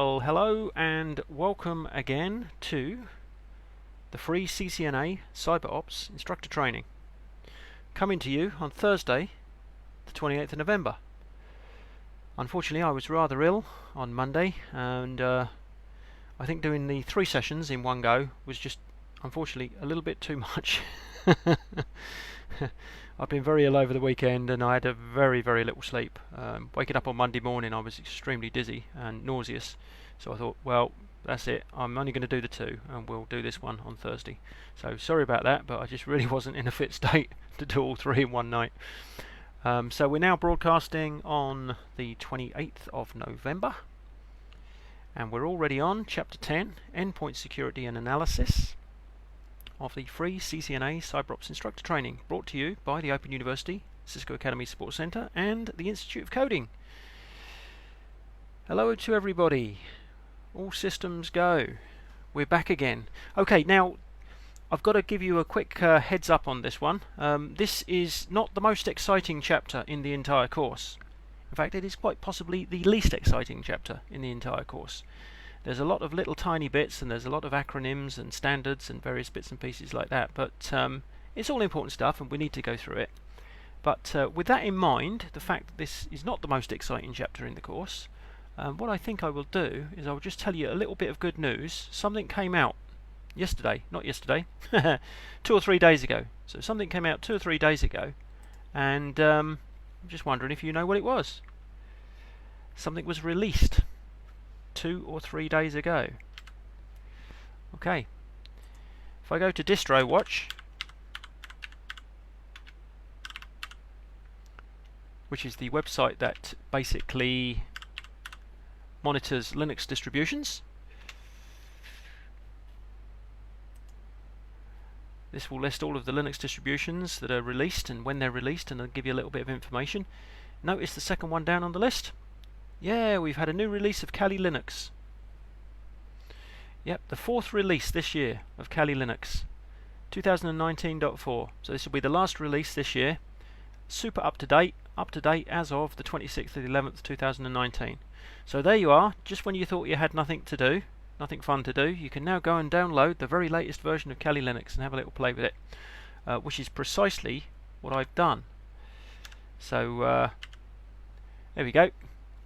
Well, hello and welcome again to the free CCNA CyberOps instructor training, coming to you on Thursday, the 28th of November. Unfortunately, I was rather ill on Monday, and I think doing the 3 sessions in one go was just, unfortunately, a little bit too much. I've been very ill over the weekend and I had a very little sleep. Waking up on Monday morning I was extremely dizzy and nauseous, so I thought, well, that's it, I'm only going to do the 2 and we'll do this one on Thursday. So sorry about that, but I just really wasn't in a fit state to do all 3 in one night. So we're now broadcasting on the 28th of November, and we're already on Chapter 10, Endpoint Security and Analysis, of the free CCNA CyberOps instructor training, brought to you by the Open University, Cisco Academy Support Center, and the Institute of Coding. Hello to everybody. All systems go. We're back again. Okay, now I've got to give you a quick heads up on this one. This is not the most exciting chapter in the entire course. In fact, it is quite possibly the least exciting chapter in the entire course. There's a lot of little tiny bits, and there's a lot of acronyms and standards and various bits and pieces like that, but it's all important stuff and we need to go through it. But with that in mind, the fact that this is not the most exciting chapter in the course, what I think I will do is I will just tell you a little bit of good news. Something came out yesterday, not yesterday, 2 or 3 days ago. So something came out 2 or 3 days ago, and I'm just wondering if you know what it was. Something was released 2 or 3 days ago. Okay, if I go to Distro Watch, which is the website that basically monitors Linux distributions, this will list all of the Linux distributions that are released and when they're released, and I'll give you a little bit of information. Notice the second one down on the list. Yeah, we've had a new release of Kali Linux. Yep, the 4th release this year of Kali Linux, 2019.4. So this will be the last release this year. Super up to date as of the 26th of the 11th, 2019. So there you are. Just when you thought you had nothing to do, nothing fun to do, you can now go and download the very latest version of Kali Linux and have a little play with it, which is precisely what I've done. So there we go.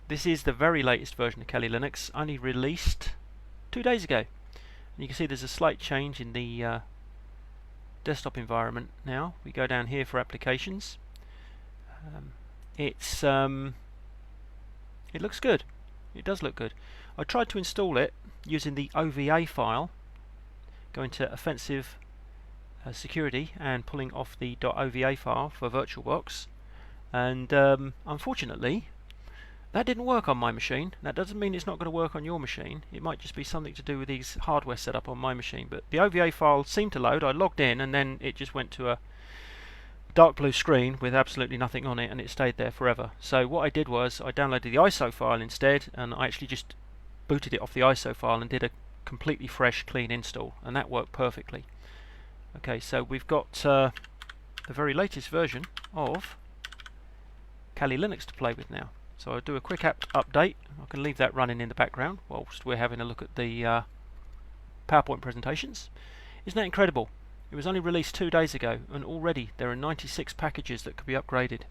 This is the very latest version of Kali Linux, only released 2 days ago. And you can see there's a slight change in the desktop environment now. We go down here for applications. It looks good. It does look good. I tried to install it using the OVA file, going to Offensive Security and pulling off the .ova file for VirtualBox, and unfortunately that didn't work on my machine. That doesn't mean it's not going to work on your machine. It might just be something to do with these hardware setup on my machine. But the OVA file seemed to load. I logged in and then it just went to a dark blue screen with absolutely nothing on it, and it stayed there forever. So what I did was I downloaded the ISO file instead, and I actually just booted it off the ISO file and did a completely fresh, clean install, and that worked perfectly. Okay, so we've got the very latest version of Kali Linux to play with now. So I'll do a quick apt update. I can leave that running in the background whilst we're having a look at the PowerPoint presentations. Isn't that incredible? It was only released 2 days ago, and already there are 96 packages that could be upgraded.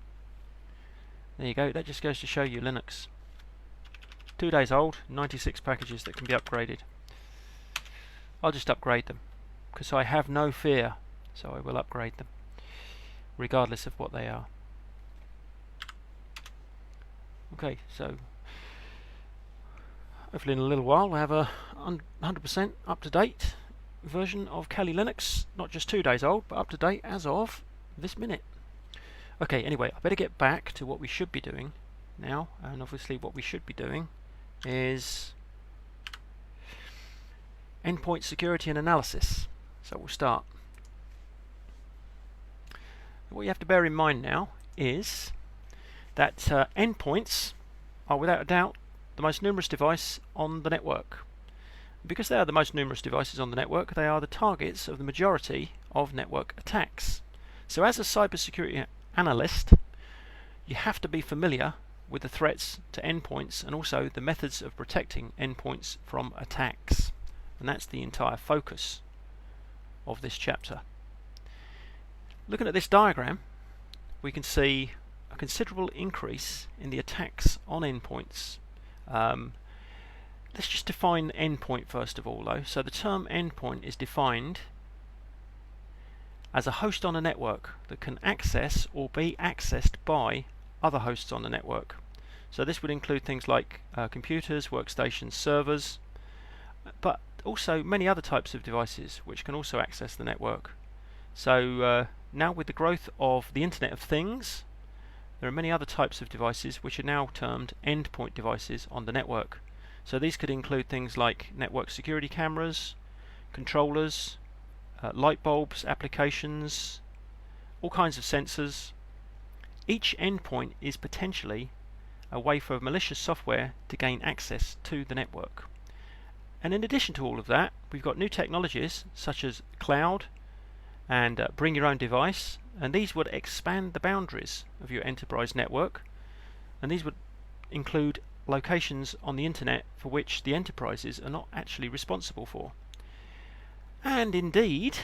There you go, that just goes to show you Linux. 2 days old, 96 packages that can be upgraded. I'll just upgrade them, because I have no fear, so I will upgrade them, regardless of what they are. Okay, so hopefully in a little while we'll have a 100% up-to-date version of Kali Linux, not just 2 days old, but up to date as of this minute. Okay, anyway, I better get back to what we should be doing now, and obviously what we should be doing is endpoint security and analysis. So we'll start. What you have to bear in mind now is that endpoints are without a doubt the most numerous device on the network. Because they are the most numerous devices on the network, they are the targets of the majority of network attacks. So as a cybersecurity analyst, you have to be familiar with the threats to endpoints and also the methods of protecting endpoints from attacks. And that's the entire focus of this chapter. Looking at this diagram, we can see a considerable increase in the attacks on endpoints. Let's just define endpoint first of all though. So the term endpoint is defined as a host on a network that can access or be accessed by other hosts on the network. So this would include things like computers, workstations, servers, but also many other types of devices which can also access the network. So now with the growth of the Internet of Things, there are many other types of devices which are now termed endpoint devices on the network. So these could include things like network security cameras, controllers, light bulbs, applications, all kinds of sensors. Each endpoint is potentially a way for malicious software to gain access to the network. And in addition to all of that, we've got new technologies such as cloud and bring your own device, and these would expand the boundaries of your enterprise network, and these would include locations on the internet for which the enterprises are not actually responsible for. And indeed,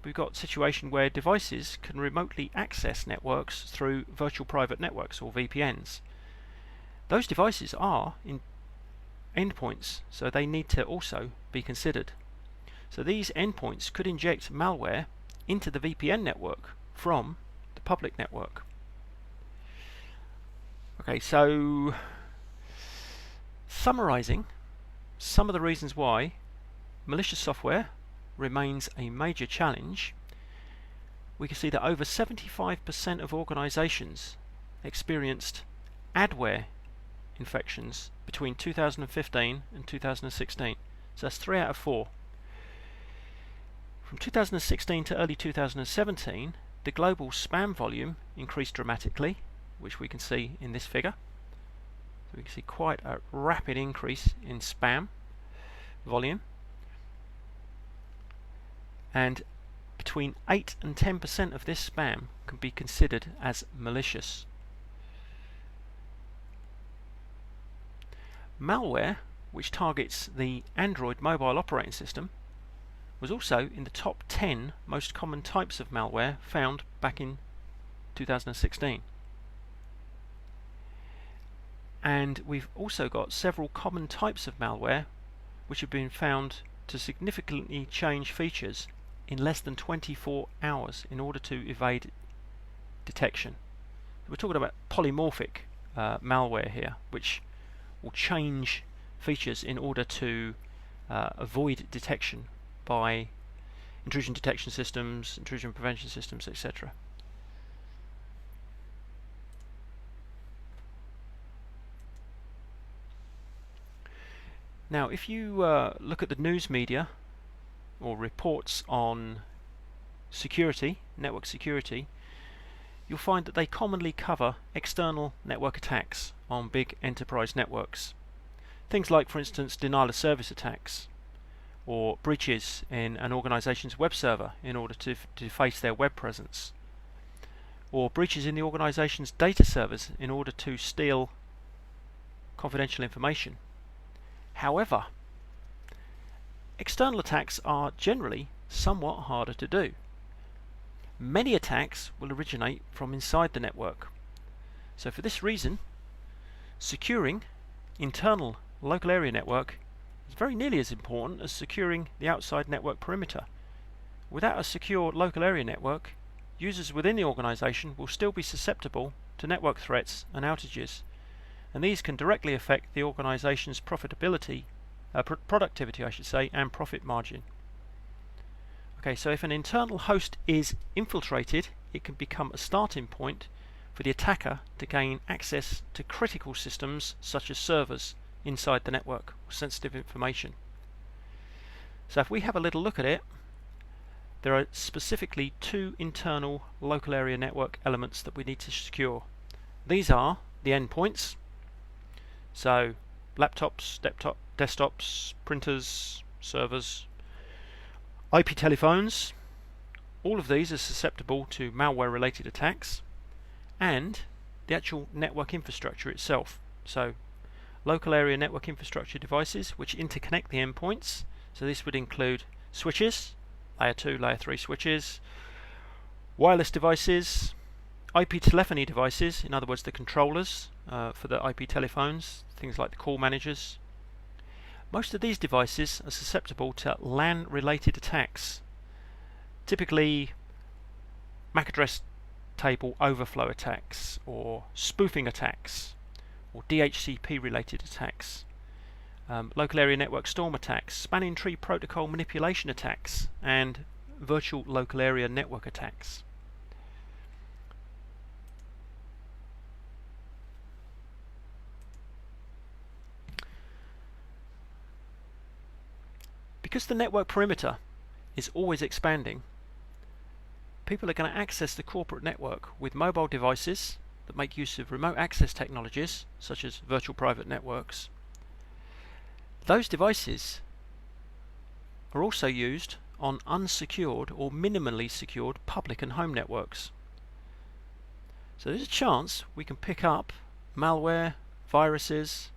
we've got a situation where devices can remotely access networks through virtual private networks or VPNs. Those devices are in endpoints, so they need to also be considered. So these endpoints could inject malware into the VPN network from the public network. Okay, so summarizing some of the reasons why malicious software remains a major challenge, we can see that over 75% of organizations experienced adware infections between 2015 and 2016. So that's 3 out of 4. From 2016 to early 2017, the global spam volume increased dramatically, which we can see in this figure. So we can see quite a rapid increase in spam volume. And between 8 and 10% of this spam can be considered as malicious. Malware, which targets the Android mobile operating system, was also in the top 10 most common types of malware found back in 2016. And we've also got several common types of malware which have been found to significantly change features in less than 24 hours in order to evade detection. We're talking about polymorphic malware here, which will change features in order to avoid detection by intrusion detection systems, intrusion prevention systems, etc. Now, if you look at the news media or reports on security, network security, you'll find that they commonly cover external network attacks on big enterprise networks. Things like, for instance, denial of service attacks, or breaches in an organization's web server in order to deface their web presence, or breaches in the organization's data servers in order to steal confidential information. However, external attacks are generally somewhat harder to do. Many attacks will originate from inside the network. So for this reason, securing internal local area network is very nearly as important as securing the outside network perimeter. Without a secure local area network, users within the organization will still be susceptible to network threats and outages, and these can directly affect the organization's productivity, I should say, and profit margin. Okay, so if an internal host is infiltrated, it can become a starting point for the attacker to gain access to critical systems such as servers inside the network, or sensitive information. So if we have a little look at it, there are specifically 2 internal local area network elements that we need to secure. These are the endpoints, so laptops, desktops, printers, servers, IP telephones. All of these are susceptible to malware related attacks, and the actual network infrastructure itself. So local area network infrastructure devices which interconnect the endpoints. So this would include switches, layer 2, layer 3 switches, wireless devices, IP telephony devices, in other words the controllers for the IP telephones, things like the call managers. Most of these devices are susceptible to LAN related attacks, typically MAC address table overflow attacks or spoofing attacks or DHCP related attacks, local area network storm attacks, spanning tree protocol manipulation attacks, and virtual local area network attacks. Because the network perimeter is always expanding, people are going to access the corporate network with mobile devices that make use of remote access technologies such as virtual private networks. Those devices are also used on unsecured or minimally secured public and home networks. So there's a chance we can pick up malware, viruses.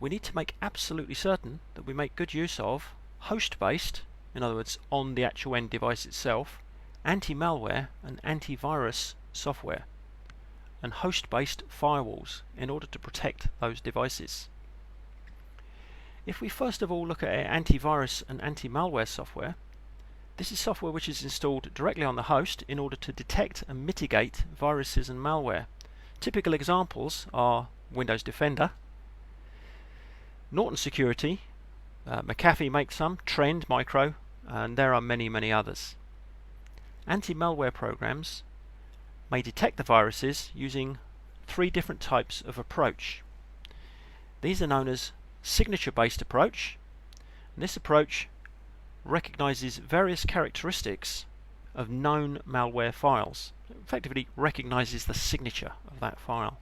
We need to make absolutely certain that we make good use of host-based, in other words on the actual end device itself, anti-malware and antivirus software, and host-based firewalls in order to protect those devices. If we first of all look at antivirus and anti-malware software, this is software which is installed directly on the host in order to detect and mitigate viruses and malware. Typical examples are Windows Defender, Norton Security, McAfee makes some, Trend Micro, and there are many others. Anti-malware programs may detect the viruses using 3 different types of approach. These are known as signature-based approach, and this approach recognizes various characteristics of known malware files. It effectively recognizes the signature of that file.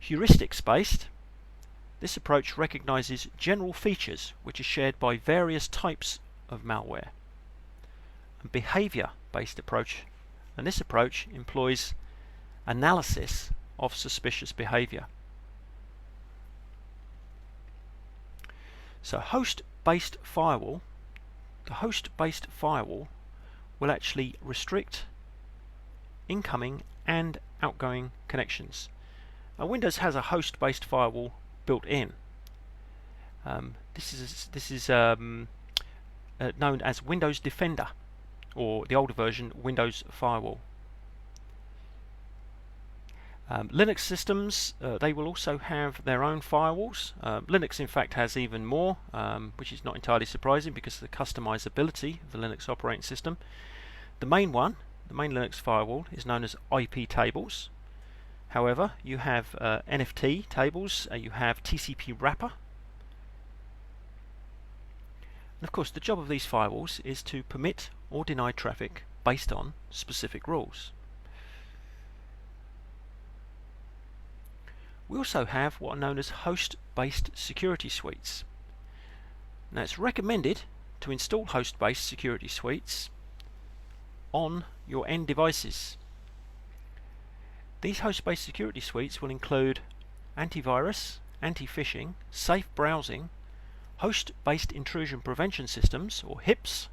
Heuristics-based, this approach recognizes general features which are shared by various types of malware. And behavior-based approach, and this approach employs analysis of suspicious behavior. So host-based firewall, the host-based firewall will actually restrict incoming and outgoing connections. Now, Windows has a host-based firewall built in. This is known as Windows Defender, or the older version, Windows Firewall. Linux systems, they will also have their own firewalls. Linux in fact has even more, which is not entirely surprising because of the customizability of the Linux operating system. The main Linux firewall, is known as IP tables. However, you have NFT tables, you have TCP wrapper. And of course the job of these firewalls is to permit or deny traffic based on specific rules. We also have what are known as host-based security suites. Now it's recommended to install host-based security suites on your end devices. These host-based security suites will include antivirus, anti-phishing, safe browsing, host-based intrusion prevention systems, or HIPS,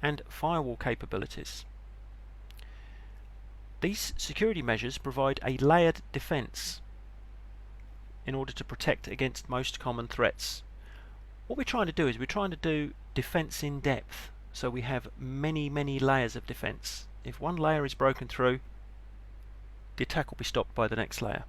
and firewall capabilities. These security measures provide a layered defense in order to protect against most common threats. What we're trying to do is we're trying to do defense in depth, so we have many layers of defense. If one layer is broken through, the attack will be stopped by the next layer.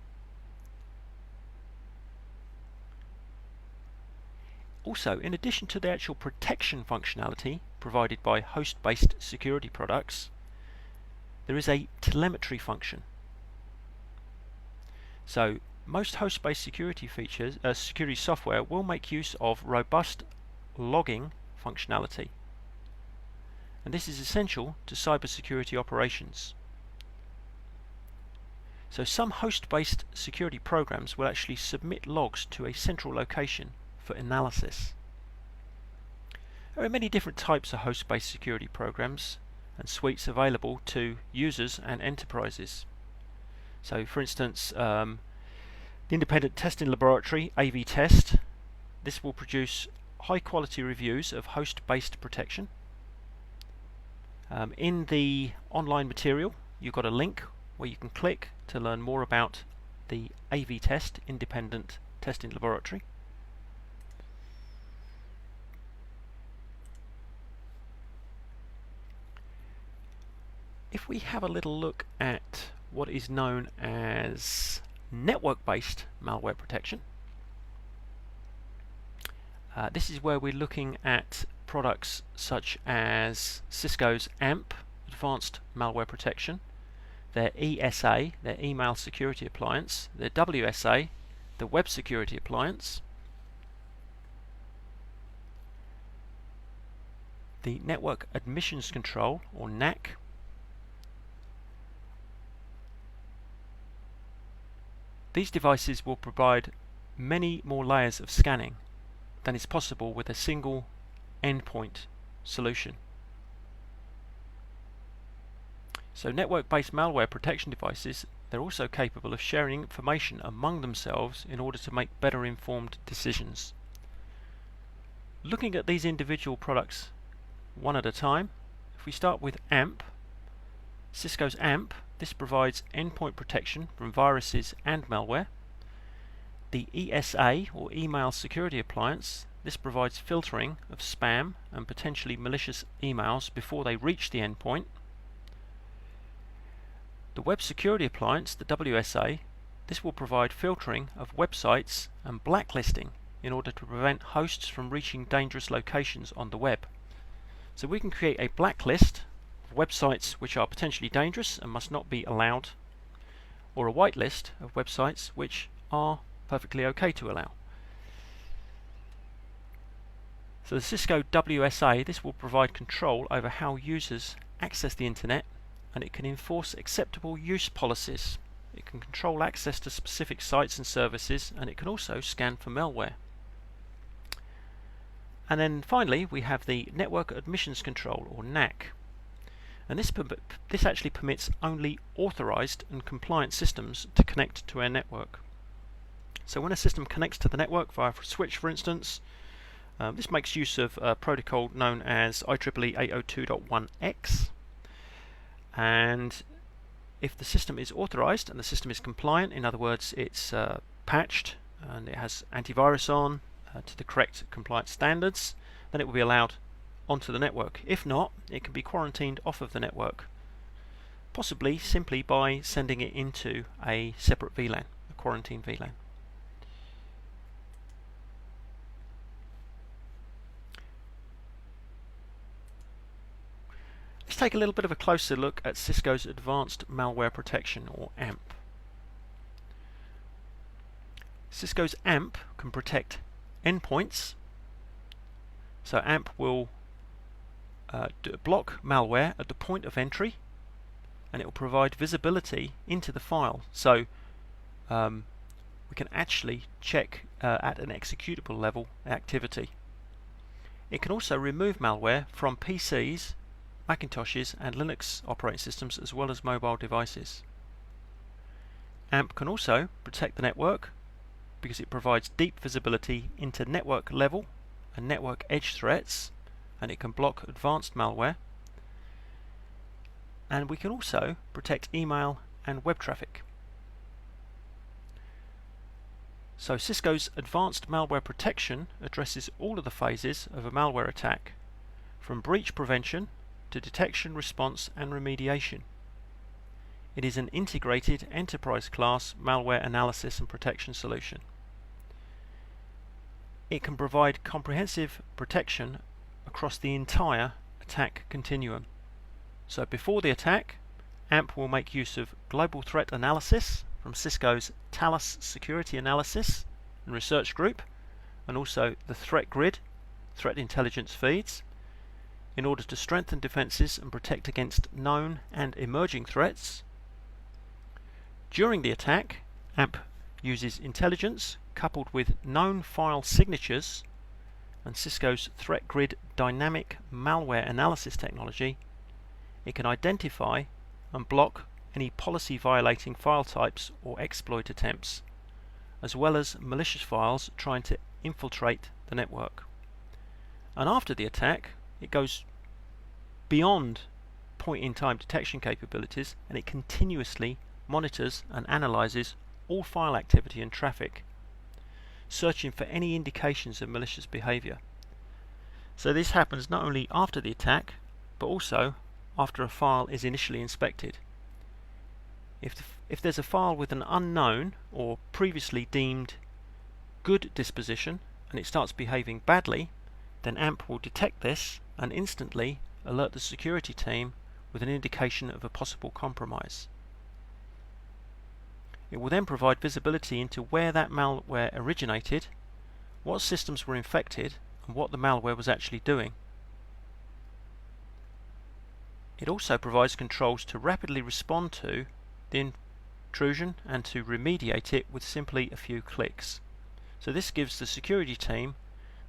Also, in addition to the actual protection functionality provided by host-based security products, there is a telemetry function. So most host-based security features, security software will make use of robust logging functionality, and this is essential to cybersecurity operations. So some host-based security programs will actually submit logs to a central location for analysis. There are many different types of host-based security programs and suites available to users and enterprises. So for instance, the independent testing laboratory, AV test, this will produce high quality reviews of host-based protection. In the online material, you've got a link where you can click to learn more about the AV test, independent testing laboratory. If we have a little look at what is known as network-based malware protection, this is where we're looking at products such as Cisco's AMP, Advanced Malware Protection, their ESA, their Email Security Appliance, their WSA, the Web Security Appliance, the Network Admissions Control, or NAC, these devices will provide many more layers of scanning than is possible with a single endpoint solution. So network-based malware protection devices, they're also capable of sharing information among themselves in order to make better informed decisions. Looking at these individual products one at a time, if we start with AMP, Cisco's AMP, this provides endpoint protection from viruses and malware. The ESA, or Email Security Appliance, this provides filtering of spam and potentially malicious emails before they reach the endpoint. The Web Security Appliance, the WSA, this will provide filtering of websites and blacklisting in order to prevent hosts from reaching dangerous locations on the web. So we can create a blacklist of websites which are potentially dangerous and must not be allowed, or a whitelist of websites which are perfectly okay to allow. So the Cisco WSA, this will provide control over how users access the internet, and it can enforce acceptable use policies. It can control access to specific sites and services, and it can also scan for malware. And then finally we have the Network Admissions Control, or NAC. And this actually permits only authorized and compliant systems to connect to our network. So when a system connects to the network via a switch, for instance, this makes use of a protocol known as IEEE 802.1x. And if the system is authorized and the system is compliant, in other words it's patched and it has antivirus on to the correct compliance standards, then it will be allowed onto the network. If not, it can be quarantined off of the network, possibly simply by sending it into a separate VLAN, a quarantine VLAN. Let's take a little bit of a closer look at Cisco's Advanced Malware Protection, or AMP. Cisco's AMP can protect endpoints. So AMP will block malware at the point of entry, and it will provide visibility into the file. So we can actually check at an executable level activity. It can also remove malware from PCs, Macintoshes and Linux operating systems, as well as mobile devices. AMP can also protect the network because it provides deep visibility into network level and network edge threats, and it can block advanced malware. And we can also protect email and web traffic. So Cisco's Advanced Malware Protection addresses all of the phases of a malware attack, from breach prevention to detection, response and remediation. It is an integrated enterprise-class malware analysis and protection solution. It can provide comprehensive protection across the entire attack continuum. So before the attack, AMP will make use of global threat analysis from Cisco's Talus Security Analysis and Research Group, and also the Threat Grid, threat intelligence feeds, in order to strengthen defenses and protect against known and emerging threats. During the attack, AMP uses intelligence coupled with known file signatures and Cisco's Threat Grid dynamic malware analysis technology. It can identify and block any policy violating file types or exploit attempts, as well as malicious files trying to infiltrate the network. And after the attack, it goes beyond point-in-time detection capabilities, and it continuously monitors and analyzes all file activity and traffic, searching for any indications of malicious behavior. So this happens not only after the attack, but also after a file is initially inspected. If there's a file with an unknown or previously deemed good disposition and it starts behaving badly, then AMP will detect this and instantly alert the security team with an indication of a possible compromise. It will then provide visibility into where that malware originated, what systems were infected, and what the malware was actually doing. It also provides controls to rapidly respond to the intrusion and to remediate it with simply a few clicks. So this gives the security team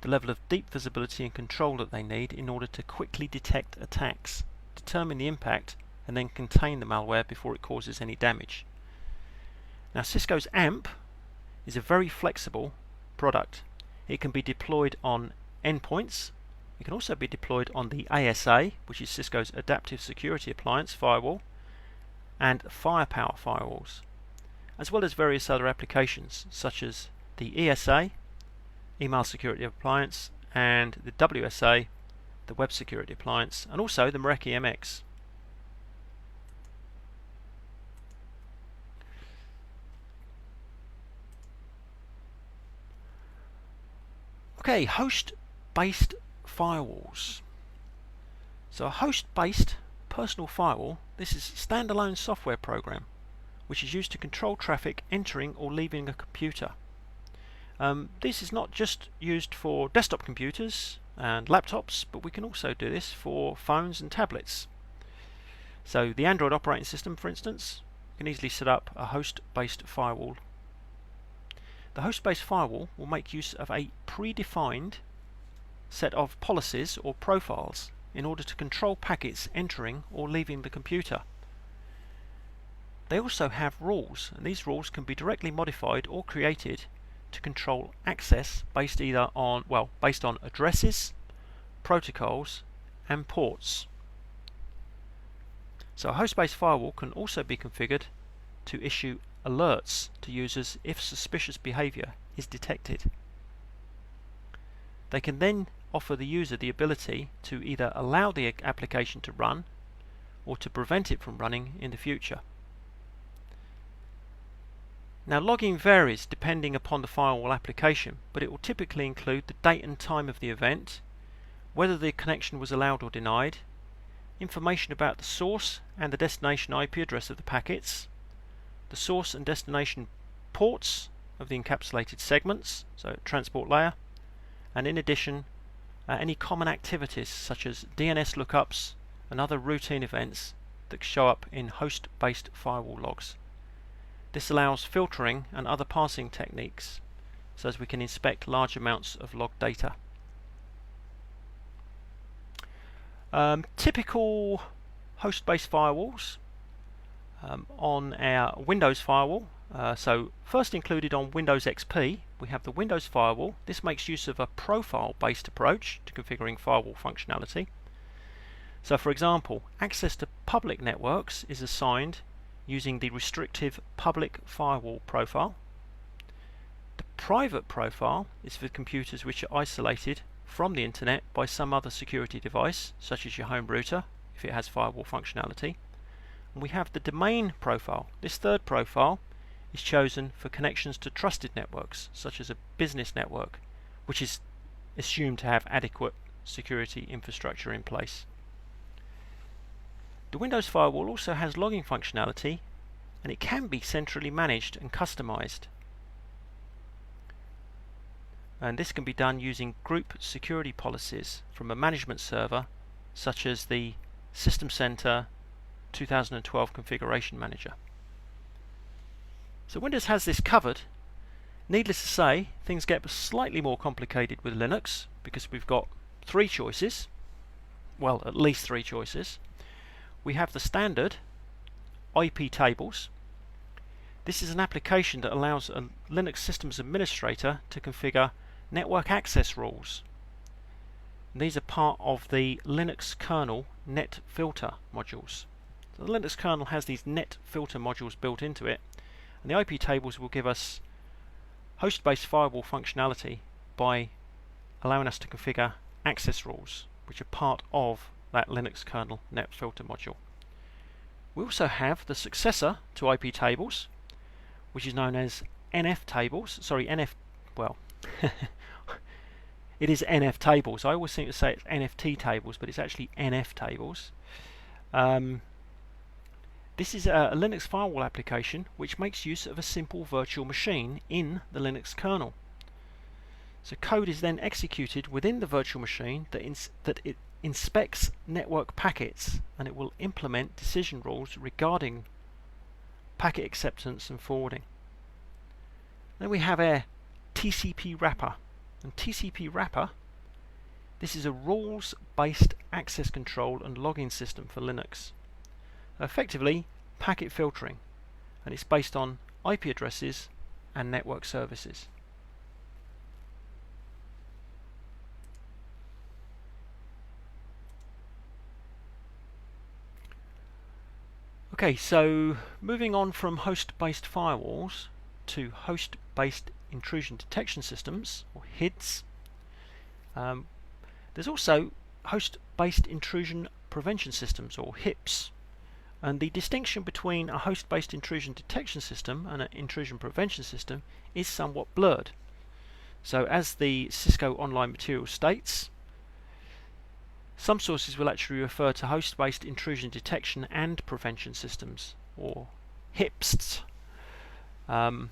the level of deep visibility and control that they need in order to quickly detect attacks, determine the impact, and then contain the malware before it causes any damage. Now, Cisco's AMP is a very flexible product. It can be deployed on endpoints. It can also be deployed on the ASA, which is Cisco's Adaptive Security Appliance firewall, and Firepower firewalls, as well as various other applications such as the ESA, Email Security Appliance, and the WSA, the Web Security Appliance, and also the Meraki MX. Okay, host-based firewalls. So a host-based personal firewall, this is a standalone software program which is used to control traffic entering or leaving a computer. This is not just used for desktop computers and laptops, but we can also do this for phones and tablets. So the Android operating system, for instance, can easily set up a host-based firewall. The host-based firewall will make use of a predefined set of policies or profiles in order to control packets entering or leaving the computer. They also have rules, and these rules can be directly modified or created to control access based on addresses, protocols, and ports. So a host-based firewall can also be configured to issue alerts to users if suspicious behavior is detected. They can then offer the user the ability to either allow the application to run or to prevent it from running in the future. Now, logging varies depending upon the firewall application, but it will typically include the date and time of the event, whether the connection was allowed or denied, information about the source and the destination IP address of the packets, the source and destination ports of the encapsulated segments, so transport layer, and in addition any common activities such as DNS lookups and other routine events that show up in host-based firewall logs. This allows filtering and other parsing techniques so as we can inspect large amounts of log data. Typical host-based firewalls on our Windows firewall. So first included on Windows XP, we have the Windows firewall. This makes use of a profile-based approach to configuring firewall functionality. So for example, access to public networks is assigned using the restrictive public firewall profile. The private profile is for computers which are isolated from the internet by some other security device, such as your home router, if it has firewall functionality. And we have the domain profile. This third profile is chosen for connections to trusted networks, such as a business network, which is assumed to have adequate security infrastructure in place. The Windows firewall also has logging functionality, and it can be centrally managed and customized. And this can be done using group security policies from a management server, such as the System Center 2012 Configuration Manager. So Windows has this covered. Needless to say, things get slightly more complicated with Linux because we've got three choices. Well, at least three choices. We have the standard, IP tables. This is an application that allows a Linux systems administrator to configure network access rules. These are part of the Linux kernel net filter modules. So the Linux kernel has these net filter modules built into it, and the IP tables will give us host-based firewall functionality by allowing us to configure access rules, which are part of that Linux kernel net filter module. We also have the successor to IP tables, which is known as NF tables. Sorry, NF. Well, it is NF tables. I always seem to say it's NFT tables, but it's actually NF tables. This is a Linux firewall application which makes use of a simple virtual machine in the Linux kernel. So code is then executed within the virtual machine that it inspects network packets, and it will implement decision rules regarding packet acceptance and forwarding. Then we have a TCP wrapper. And TCP wrapper, this is a rules-based access control and login system for Linux. Effectively, packet filtering, and it's based on IP addresses and network services. Okay, so moving on from host-based firewalls to host-based intrusion detection systems, or HIDS. There's also host-based intrusion prevention systems, or HIPS. And the distinction between a host-based intrusion detection system and an intrusion prevention system is somewhat blurred. So as the Cisco Online Material states, some sources will actually refer to host-based intrusion detection and prevention systems, or HIPS. The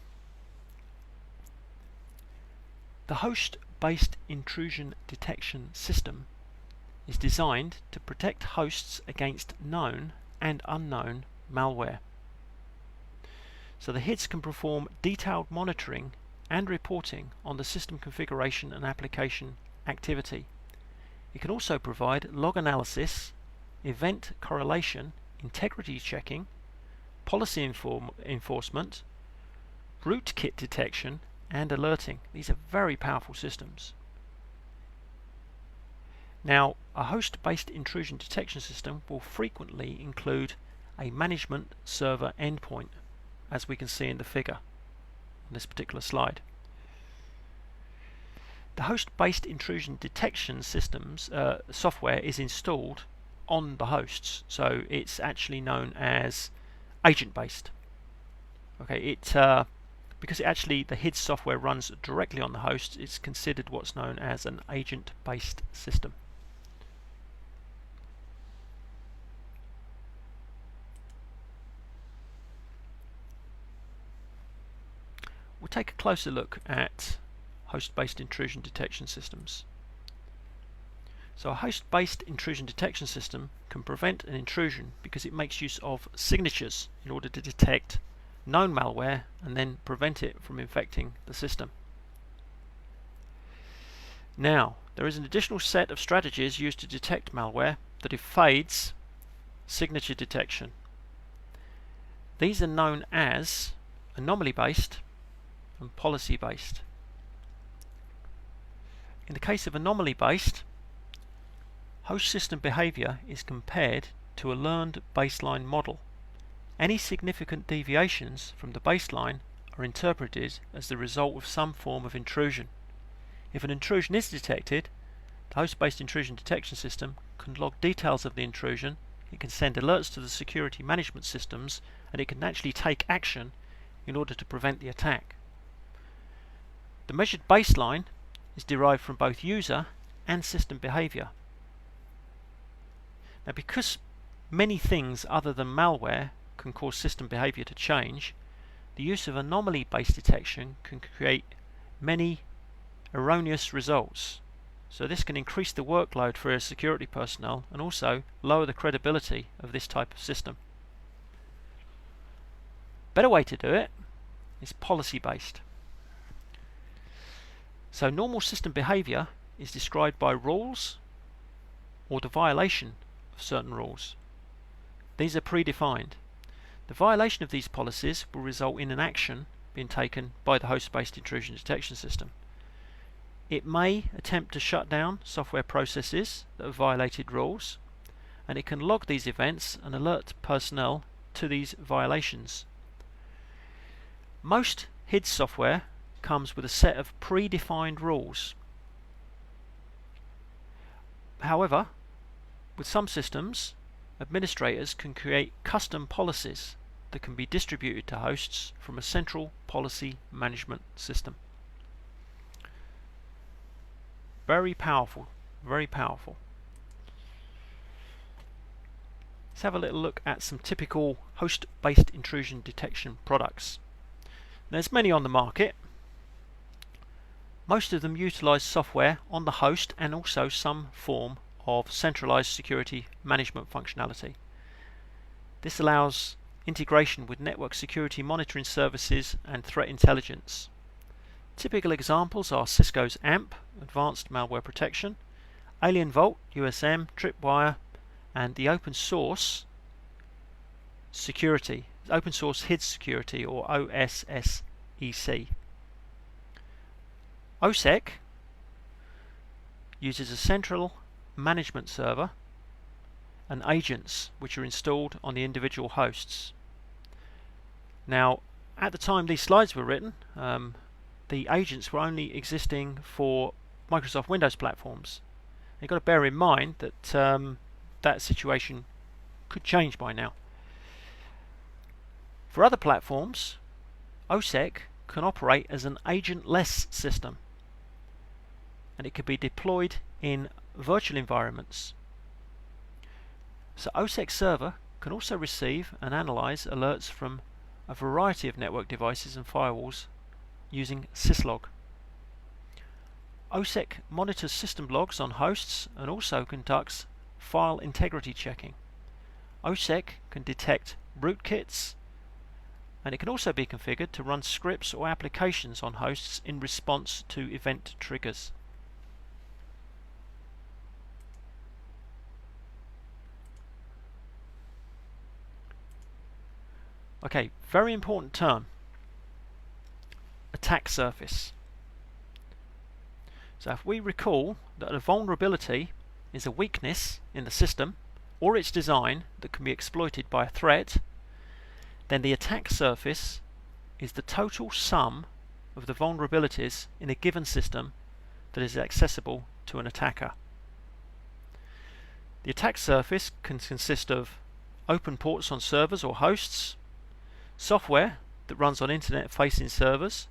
host-based intrusion detection system is designed to protect hosts against known and unknown malware. So the HIDS can perform detailed monitoring and reporting on the system configuration and application activity. It can also provide log analysis, event correlation, integrity checking, policy enforcement, rootkit detection, and alerting. These are very powerful systems. Now, a host-based intrusion detection system will frequently include a management server endpoint, as we can see in the figure on this particular slide. The host-based intrusion detection systems software is installed on the hosts, so it's actually known as agent-based. Okay, because the HIDS software runs directly on the host, it's considered what's known as an agent-based system. We'll take a closer look at host-based intrusion detection systems. So a host-based intrusion detection system can prevent an intrusion because it makes use of signatures in order to detect known malware and then prevent it from infecting the system. Now, there is an additional set of strategies used to detect malware that evades signature detection. These are known as anomaly-based and policy-based. In the case of anomaly-based, host system behavior is compared to a learned baseline model. Any significant deviations from the baseline are interpreted as the result of some form of intrusion. If an intrusion is detected, the host-based intrusion detection system can log details of the intrusion, it can send alerts to the security management systems, and it can actually take action in order to prevent the attack. The measured baseline is derived from both user and system behavior. Now, because many things other than malware can cause system behavior to change, the use of anomaly-based detection can create many erroneous results. So this can increase the workload for security personnel and also lower the credibility of this type of system. Better way to do it is policy-based. So normal system behavior is described by rules or the violation of certain rules. These are predefined. The violation of these policies will result in an action being taken by the host-based intrusion detection system. It may attempt to shut down software processes that have violated rules, and it can log these events and alert personnel to these violations. Most HID software comes with a set of predefined rules. However, with some systems, administrators can create custom policies that can be distributed to hosts from a central policy management system. Very powerful, very powerful. Let's have a little look at some typical host-based intrusion detection products. There's many on the market. Most of them utilize software on the host and also some form of centralized security management functionality. This allows integration with network security monitoring services and threat intelligence. Typical examples are Cisco's AMP, Advanced Malware Protection, Alien Vault, USM, Tripwire, and the open source security, open source HID security, or OSSEC. OSSEC uses a central management server and agents which are installed on the individual hosts. Now, at the time these slides were written, the agents were only existing for Microsoft Windows platforms. You've got to bear in mind that that situation could change by now. For other platforms, OSSEC can operate as an agentless system, and it could be deployed in virtual environments. So OSSEC server can also receive and analyze alerts from a variety of network devices and firewalls using syslog. OSSEC monitors system logs on hosts and also conducts file integrity checking. OSSEC can detect rootkits, and it can also be configured to run scripts or applications on hosts in response to event triggers. Okay, very important term, attack surface. So if we recall that a vulnerability is a weakness in the system or its design that can be exploited by a threat, then the attack surface is the total sum of the vulnerabilities in a given system that is accessible to an attacker. The attack surface can consist of open ports on servers or hosts, software that runs on internet-facing servers,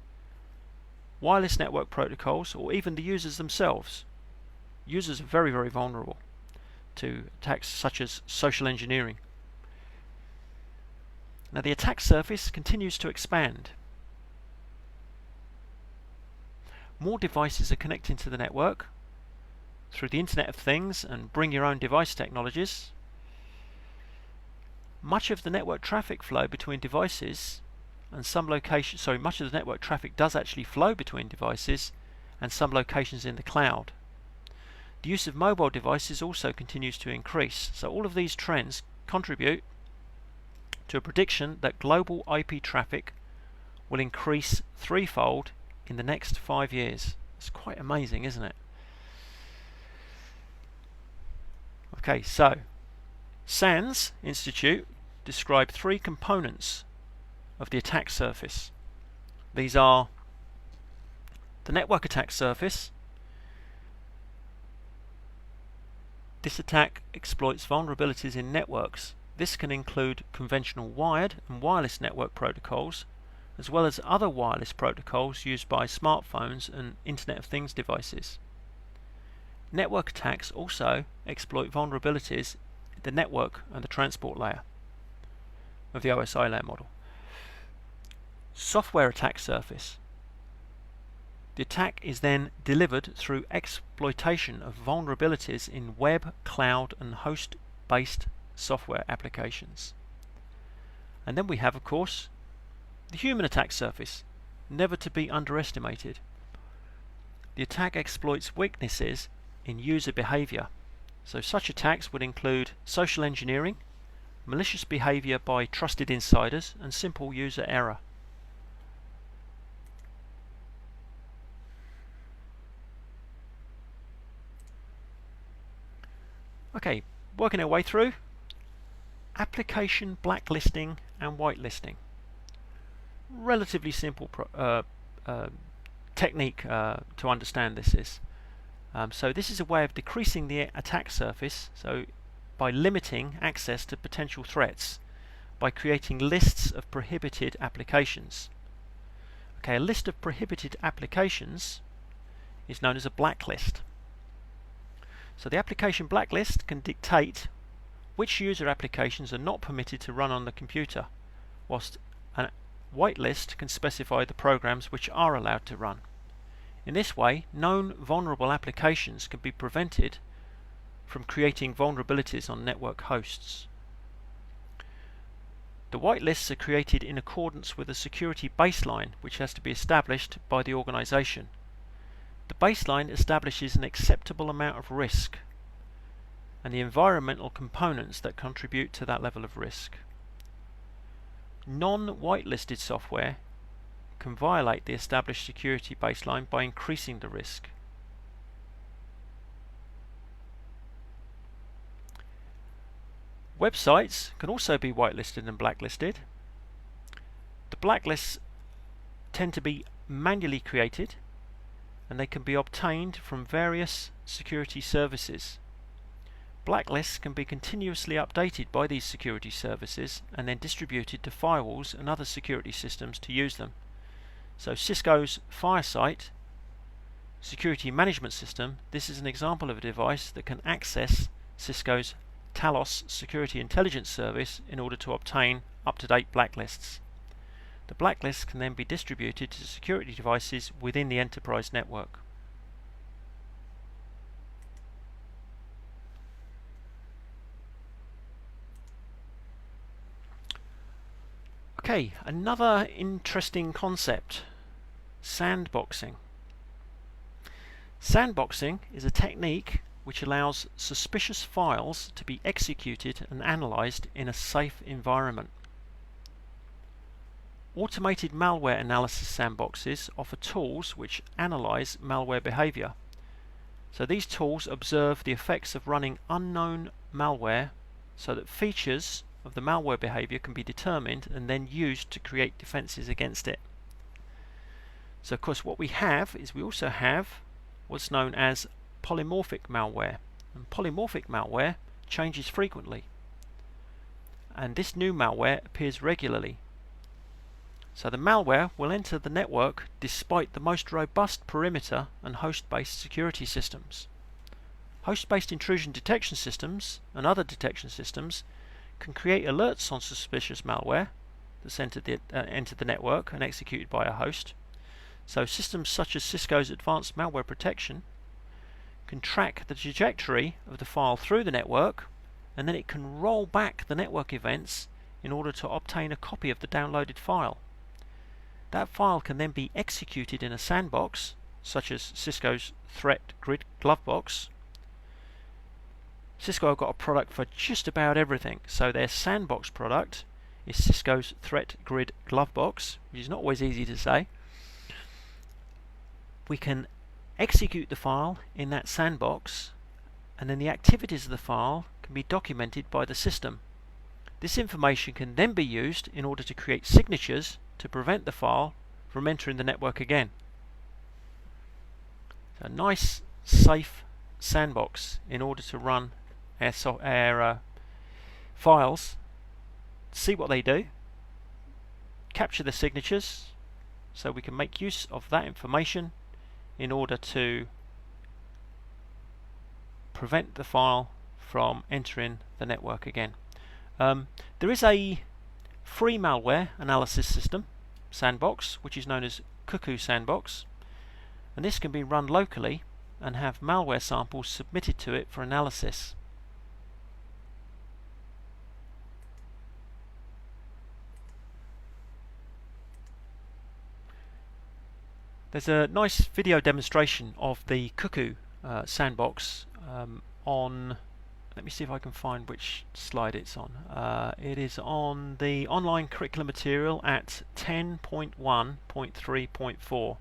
wireless network protocols, or even the users themselves. Users are very, very vulnerable to attacks such as social engineering. Now the attack surface continues to expand. More devices are connecting to the network through the Internet of Things and bring your own device technologies. Much of the network traffic flow between devices and some locations, much of the network traffic does actually flow between devices and some locations in the cloud. The use of mobile devices also continues to increase. So all of these trends contribute to a prediction that global IP traffic will increase threefold in the next 5 years. It's quite amazing, isn't it? Okay, so SANS Institute described three components of the attack surface. These are the network attack surface. This attack exploits vulnerabilities in networks. This can include conventional wired and wireless network protocols, as well as other wireless protocols used by smartphones and Internet of Things devices. Network attacks also exploit vulnerabilities in the network and the transport layer of the OSI layer model. Software attack surface. The attack is then delivered through exploitation of vulnerabilities in web, cloud, and host-based software applications. And then we have, of course, the human attack surface, never to be underestimated. The attack exploits weaknesses in user behavior. So such attacks would include social engineering, malicious behavior by trusted insiders, and simple user error. Okay, working our way through application blacklisting and whitelisting. Relatively simple technique to understand this is. So this is a way of decreasing the attack surface, so by limiting access to potential threats, by creating lists of prohibited applications. Okay, a list of prohibited applications is known as a blacklist. So the application blacklist can dictate which user applications are not permitted to run on the computer, whilst a whitelist can specify the programs which are allowed to run. In this way, known vulnerable applications can be prevented from creating vulnerabilities on network hosts. The whitelists are created in accordance with a security baseline which has to be established by the organization. The baseline establishes an acceptable amount of risk and the environmental components that contribute to that level of risk. Non-whitelisted software can violate the established security baseline by increasing the risk. Websites can also be whitelisted and blacklisted. The blacklists tend to be manually created and they can be obtained from various security services. Blacklists can be continuously updated by these security services and then distributed to firewalls and other security systems to use them. So Cisco's FireSite security management system, this is an example of a device that can access Cisco's Talos security intelligence service in order to obtain up-to-date blacklists. The blacklists can then be distributed to security devices within the enterprise network. Okay, another interesting concept, sandboxing. Sandboxing is a technique which allows suspicious files to be executed and analyzed in a safe environment. Automated malware analysis sandboxes offer tools which analyze malware behavior. So these tools observe the effects of running unknown malware so that features of the malware behavior can be determined and then used to create defenses against it. So of course what we have is we also have what's known as polymorphic malware, and polymorphic malware changes frequently and this new malware appears regularly. So the malware will enter the network despite the most robust perimeter and host-based security systems. Host-based intrusion detection systems and other detection systems can create alerts on suspicious malware that's entered the network and executed by a host. So systems such as Cisco's Advanced Malware Protection can track the trajectory of the file through the network, and then it can roll back the network events in order to obtain a copy of the downloaded file. That file can then be executed in a sandbox, such as Cisco's Threat Grid Glovebox. Cisco have got a product for just about everything, so their sandbox product is Cisco's Threat Grid Glovebox, which is not always easy to say. We can execute the file in that sandbox, and then the activities of the file can be documented by the system. This information can then be used in order to create signatures to prevent the file from entering the network again. So a nice, safe sandbox in order to run our files, see what they do, capture the signatures, so we can make use of that information in order to prevent the file from entering the network again. There is a free malware analysis system, Sandbox, which is known as Cuckoo Sandbox, and this can be run locally and have malware samples submitted to it for analysis. There's a nice video demonstration of the Cuckoo Sandbox on let me see if I can find which slide it's on. It is on the online curriculum material at 10.1.3.4.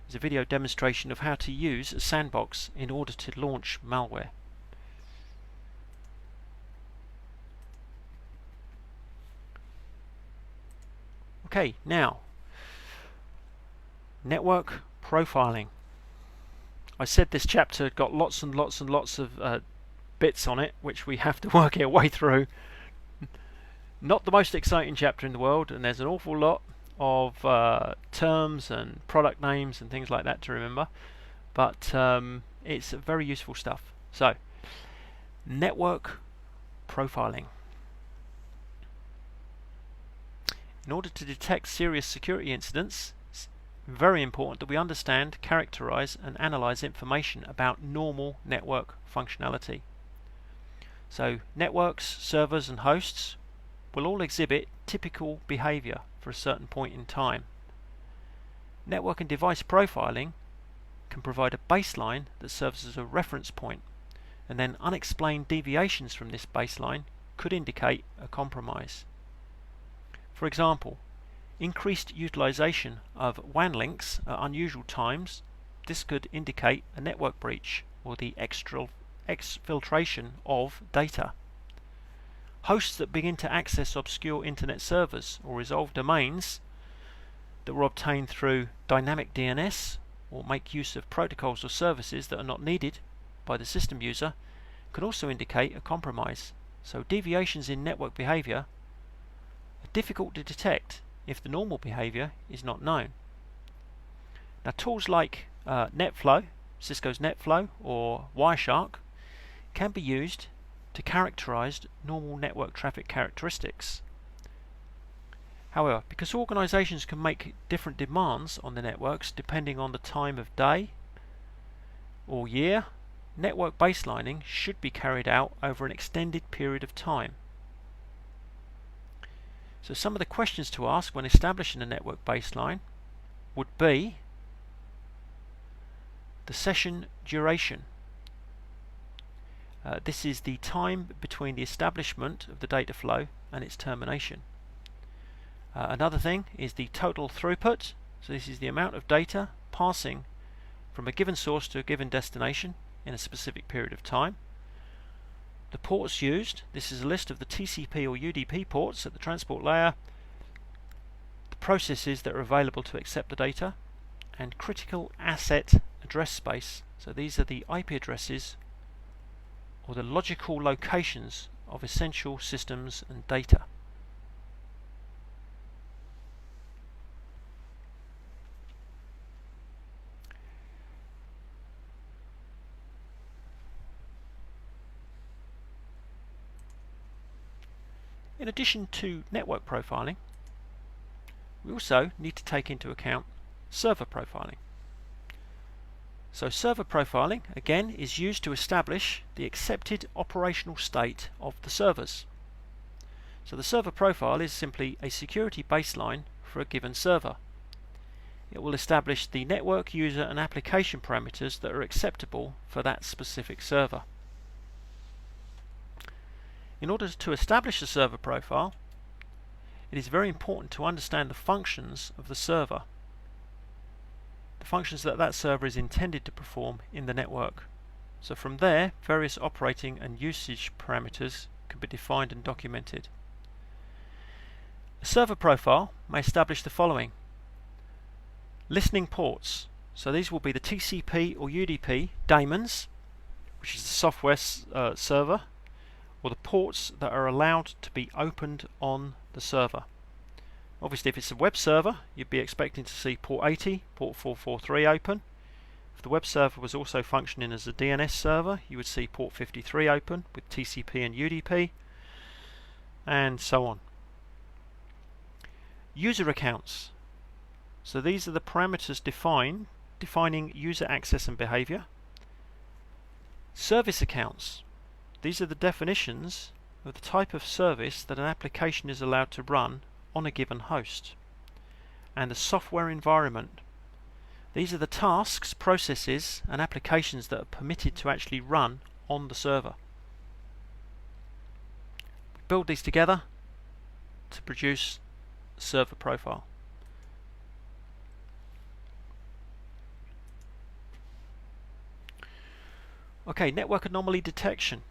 It's a video demonstration of how to use a sandbox in order to launch malware. Okay, now, network profiling. I said this chapter got lots and lots and lots of bits on it, which we have to work our way through. Not the most exciting chapter in the world, and there's an awful lot of terms and product names and things like that to remember, but it's very useful stuff. So, network profiling. In order to detect serious security incidents, it's very important that we understand, characterize, and analyze information about normal network functionality. So, networks, servers, and hosts will all exhibit typical behavior for a certain point in time. Network and device profiling can provide a baseline that serves as a reference point, and then unexplained deviations from this baseline could indicate a compromise. For example, increased utilization of WAN links at unusual times. This could indicate a network breach or the exfiltration of data. Hosts that begin to access obscure internet servers or resolve domains that were obtained through dynamic DNS or make use of protocols or services that are not needed by the system user can also indicate a compromise. So deviations in network behavior are difficult to detect if the normal behavior is not known. Now, tools like NetFlow, Cisco's NetFlow, or Wireshark can be used to characterize normal network traffic characteristics. However, because organizations can make different demands on the networks depending on the time of day or year, network baselining should be carried out over an extended period of time. So some of the questions to ask when establishing a network baseline would be the session duration. This is the time between the establishment of the data flow and its termination. Another thing is the total throughput. So this is the amount of data passing from a given source to a given destination in a specific period of time. The ports used. This is a list of the TCP or UDP ports at the transport layer, the processes that are available to accept the data, and critical asset address space. So these are the IP addresses or the logical locations of essential systems and data. In addition to network profiling, we also need to take into account server profiling. So server profiling, again, is used to establish the accepted operational state of the servers. So the server profile is simply a security baseline for a given server. It will establish the network, user, and application parameters that are acceptable for that specific server. In order to establish a server profile, it is very important to understand the functions of the server, the functions that that server is intended to perform in the network. So from there, various operating and usage parameters can be defined and documented. A server profile may establish the following: listening ports. So these will be the TCP or UDP daemons, which is the software server, or the ports that are allowed to be opened on the server. Obviously, if it's a web server, you'd be expecting to see port 80, port 443 open. If the web server was also functioning as a DNS server, you would see port 53 open with TCP and UDP, and so on. User accounts. So these are the parameters defining user access and behavior. Service accounts. These are the definitions of the type of service that an application is allowed to run on a given host. And the software environment. These are the tasks, processes, and applications that are permitted to actually run on the server. build these together to produce a server profile. Okay, network anomaly detection.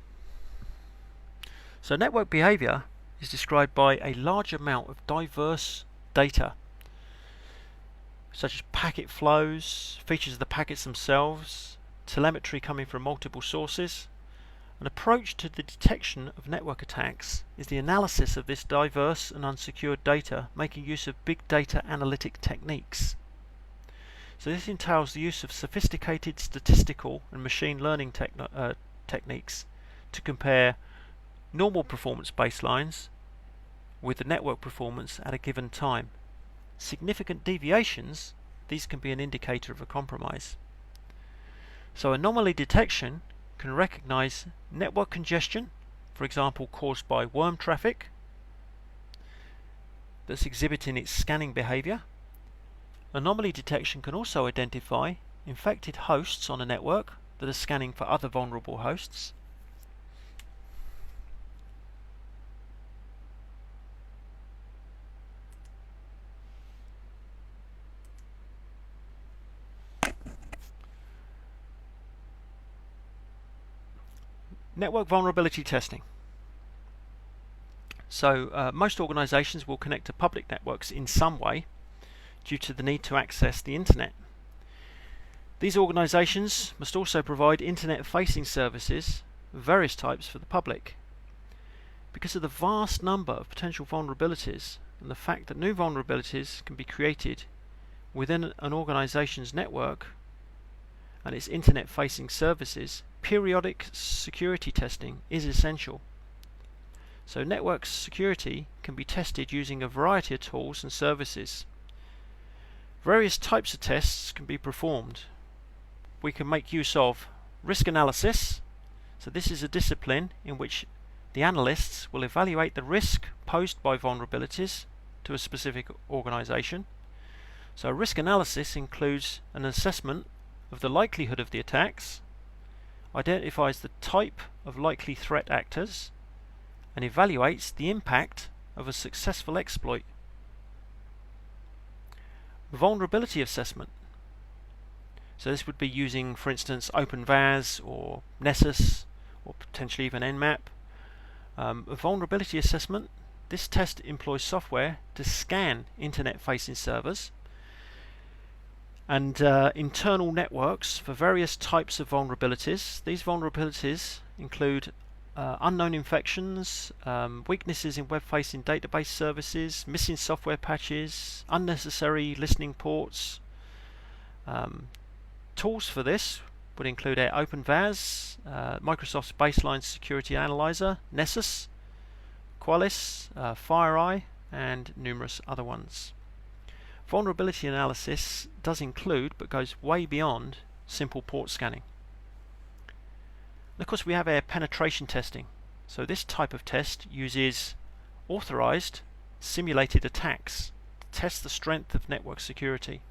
So network behavior is described by a large amount of diverse data, such as packet flows, features of the packets themselves, telemetry coming from multiple sources. An approach to the detection of network attacks is the analysis of this diverse and unsecured data, making use of big data analytic techniques. So this entails the use of sophisticated statistical and machine learning techniques to compare normal performance baselines with the network performance at a given time. Significant deviations, these can be an indicator of a compromise. So anomaly detection can recognize network congestion, for example caused by worm traffic that's exhibiting its scanning behavior. Anomaly detection can also identify infected hosts on a network that are scanning for other vulnerable hosts. Network vulnerability testing. So most organizations will connect to public networks in some way due to the need to access the internet. These organizations must also provide internet-facing services of various types for the public. Because of the vast number of potential vulnerabilities and the fact that new vulnerabilities can be created within an organization's network and its internet-facing services, periodic security testing is essential. So network security can be tested using a variety of tools and services. Various types of tests can be performed. We can make use of risk analysis. So this is a discipline in which the analysts will evaluate the risk posed by vulnerabilities to a specific organization. So risk analysis includes an assessment of the likelihood of the attacks, identifies the type of likely threat actors, and evaluates the impact of a successful exploit. Vulnerability assessment. So this would be using, for instance, OpenVAS or Nessus or potentially even Nmap. A vulnerability assessment, this test employs software to scan internet-facing servers and internal networks for various types of vulnerabilities. These vulnerabilities include unknown infections, weaknesses in web-facing database services, missing software patches, unnecessary listening ports. Tools for this would include OpenVAS, Microsoft's Baseline Security Analyzer, Nessus, Qualys, FireEye, and numerous other ones. Vulnerability analysis does include, but goes way beyond, simple port scanning. And of course we have our penetration testing. So this type of test uses authorized simulated attacks to test the strength of network security.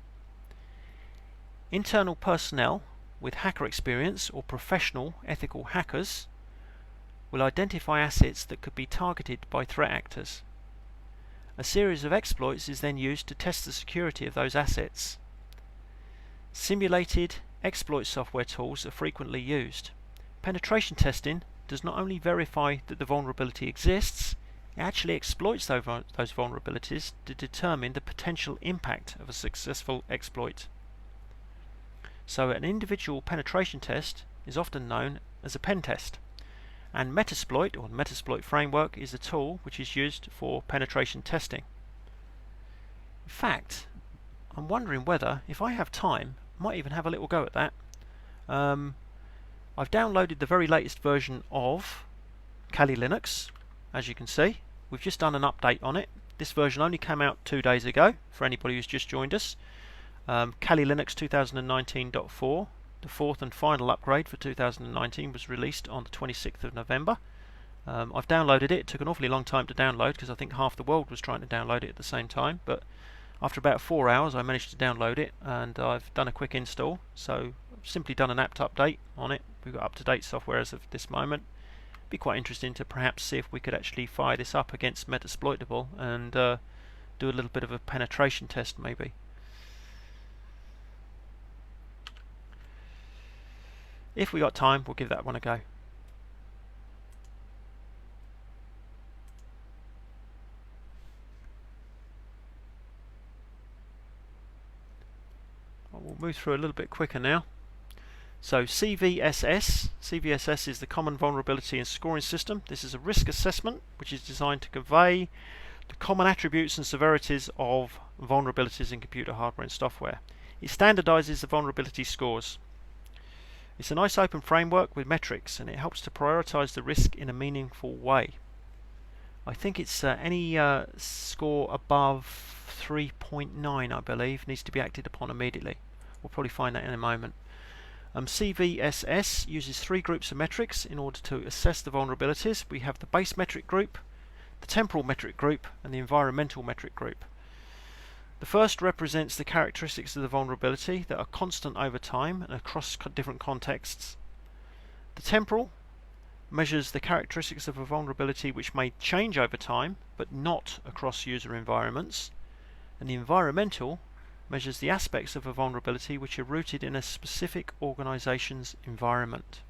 Internal personnel with hacker experience or professional ethical hackers will identify assets that could be targeted by threat actors. A series of exploits is then used to test the security of those assets. Simulated exploit software tools are frequently used. Penetration testing does not only verify that the vulnerability exists, it actually exploits those vulnerabilities to determine the potential impact of a successful exploit. So an individual penetration test is often known as a pen test, and Metasploit or Metasploit framework is a tool which is used for penetration testing. In fact, I'm wondering whether, if I have time, I might even have a little go at that. I've downloaded the very latest version of Kali Linux. As you can see, we've just done an update on it. This version only came out 2 days ago for anybody who's just joined us. Kali Linux 2019.4, the fourth and final upgrade for 2019, was released on the 26th of November. I've downloaded it. It took an awfully long time to download because I think half the world was trying to download it at the same time, but after about 4 hours I managed to download it, and I've done a quick install. So I've simply done an apt update on it. We've got up-to-date software as of this moment, Be quite interesting to perhaps see if we could actually fire this up against Metasploitable and do a little bit of a penetration test maybe. If we got time, we'll give that one a go. We'll move through a little bit quicker now. So CVSS is the Common Vulnerability and Scoring System. This is a risk assessment which is designed to convey the common attributes and severities of vulnerabilities in computer hardware and software. It standardizes the vulnerability scores. It's a nice open framework with metrics, and it helps to prioritize the risk in a meaningful way. I think it's any score above 3.9, I believe, needs to be acted upon immediately. We'll probably find that in a moment. CVSS uses 3 groups of metrics in order to assess the vulnerabilities. We have the base metric group, the temporal metric group, and the environmental metric group. The first represents the characteristics of the vulnerability that are constant over time and across different contexts. The temporal measures the characteristics of a vulnerability which may change over time but not across user environments. And the environmental measures the aspects of a vulnerability which are rooted in a specific organization's environment.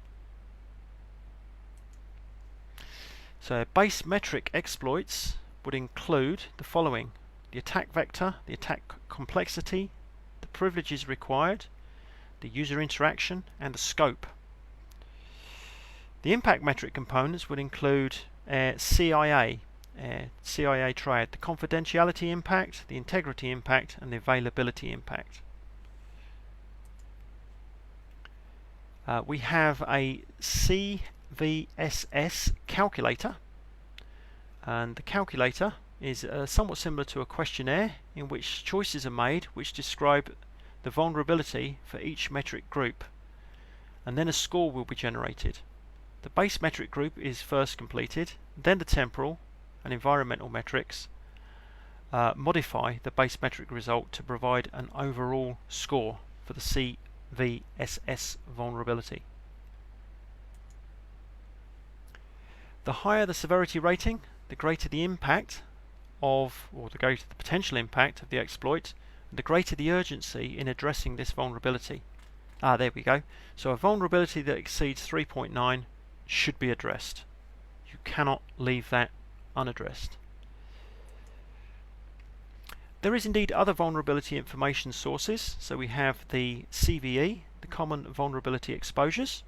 So base metric exploits would include the following: the attack vector, the attack complexity, the privileges required, the user interaction, and the scope. The impact metric components would include CIA triad, the confidentiality impact, the integrity impact, and the availability impact. We have a CVSS calculator, and the calculator is somewhat similar to a questionnaire in which choices are made which describe the vulnerability for each metric group, and then a score will be generated. The base metric group is first completed, then the temporal and environmental metrics modify the base metric result to provide an overall score for the CVSS vulnerability. The higher the severity rating, the greater the impact of, or the greater the potential impact of the exploit, and the greater the urgency in addressing this vulnerability. There we go. So a vulnerability that exceeds 3.9 should be addressed. You cannot leave that unaddressed. There is indeed other vulnerability information sources. So we have the CVE, the Common Vulnerability Exposures.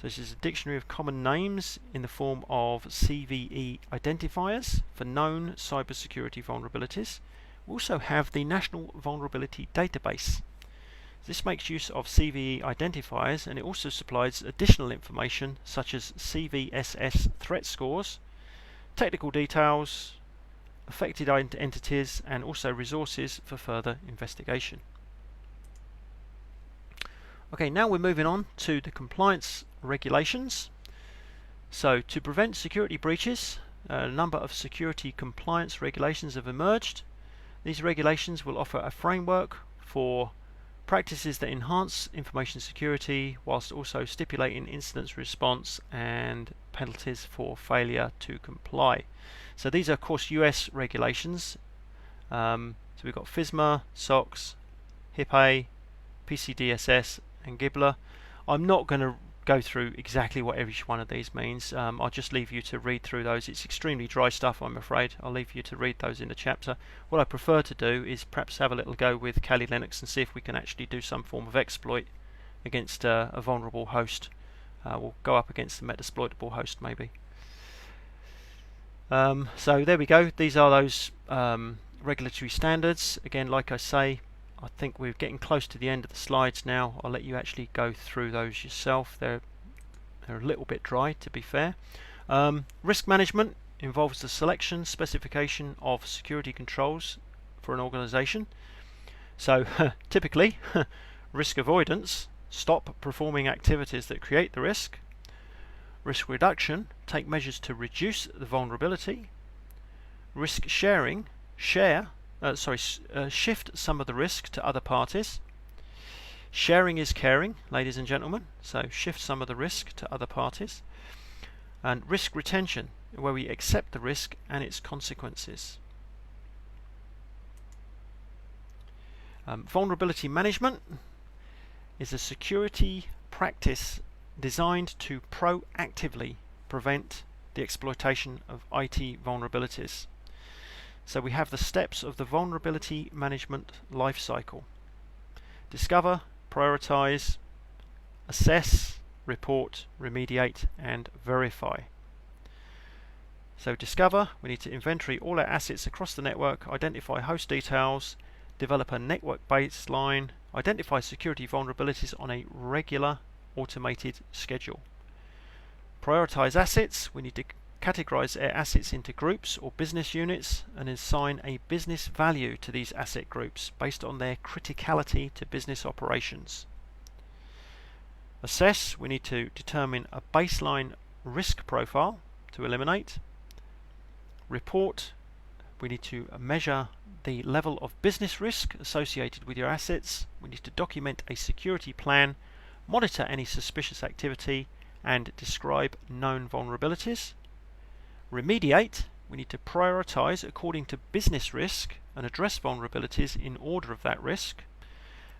So this is a dictionary of common names in the form of CVE identifiers for known cybersecurity vulnerabilities. We also have the National Vulnerability Database. This makes use of CVE identifiers, and it also supplies additional information such as CVSS threat scores, technical details, affected entities, and also resources for further investigation. Okay, now we're moving on to the compliance regulations. So to prevent security breaches, a number of security compliance regulations have emerged. These regulations will offer a framework for practices that enhance information security whilst also stipulating incident response and penalties for failure to comply. So these are of course US regulations. So we've got FISMA, SOX, HIPAA, PCDSS and GIBLA. I'm not going to go through exactly what each one of these means. I'll just leave you to read through those. It's extremely dry stuff, I'm afraid. I'll leave you to read those in the chapter. What I prefer to do is perhaps have a little go with Kali Linux and see if we can actually do some form of exploit against a vulnerable host. We'll go up against the Metasploitable host maybe. So there we go. These are those regulatory standards. Again, like I say, I think we're getting close to the end of the slides now. I'll let you actually go through those yourself. They're a little bit dry, to be fair. Risk management involves the selection, specification of security controls for an organization. So typically, risk avoidance, stop performing activities that create the risk. Risk reduction, take measures to reduce the vulnerability. Risk sharing, shift some of the risk to other parties. Sharing is caring, ladies and gentlemen, so shift some of the risk to other parties. And risk retention, where we accept the risk and its consequences. Vulnerability management is a security practice designed to proactively prevent the exploitation of IT vulnerabilities. So we have the steps of the vulnerability management lifecycle: discover, prioritize, assess, report, remediate, and verify. So discover, we need to inventory all our assets across the network, identify host details, develop a network baseline, identify security vulnerabilities on a regular automated schedule. Prioritize assets, we need to categorize our assets into groups or business units and assign a business value to these asset groups based on their criticality to business operations. Assess, we need to determine a baseline risk profile to eliminate. Report, we need to measure the level of business risk associated with your assets. We need to document a security plan, monitor any suspicious activity, and describe known vulnerabilities. Remediate, we need to prioritize according to business risk and address vulnerabilities in order of that risk.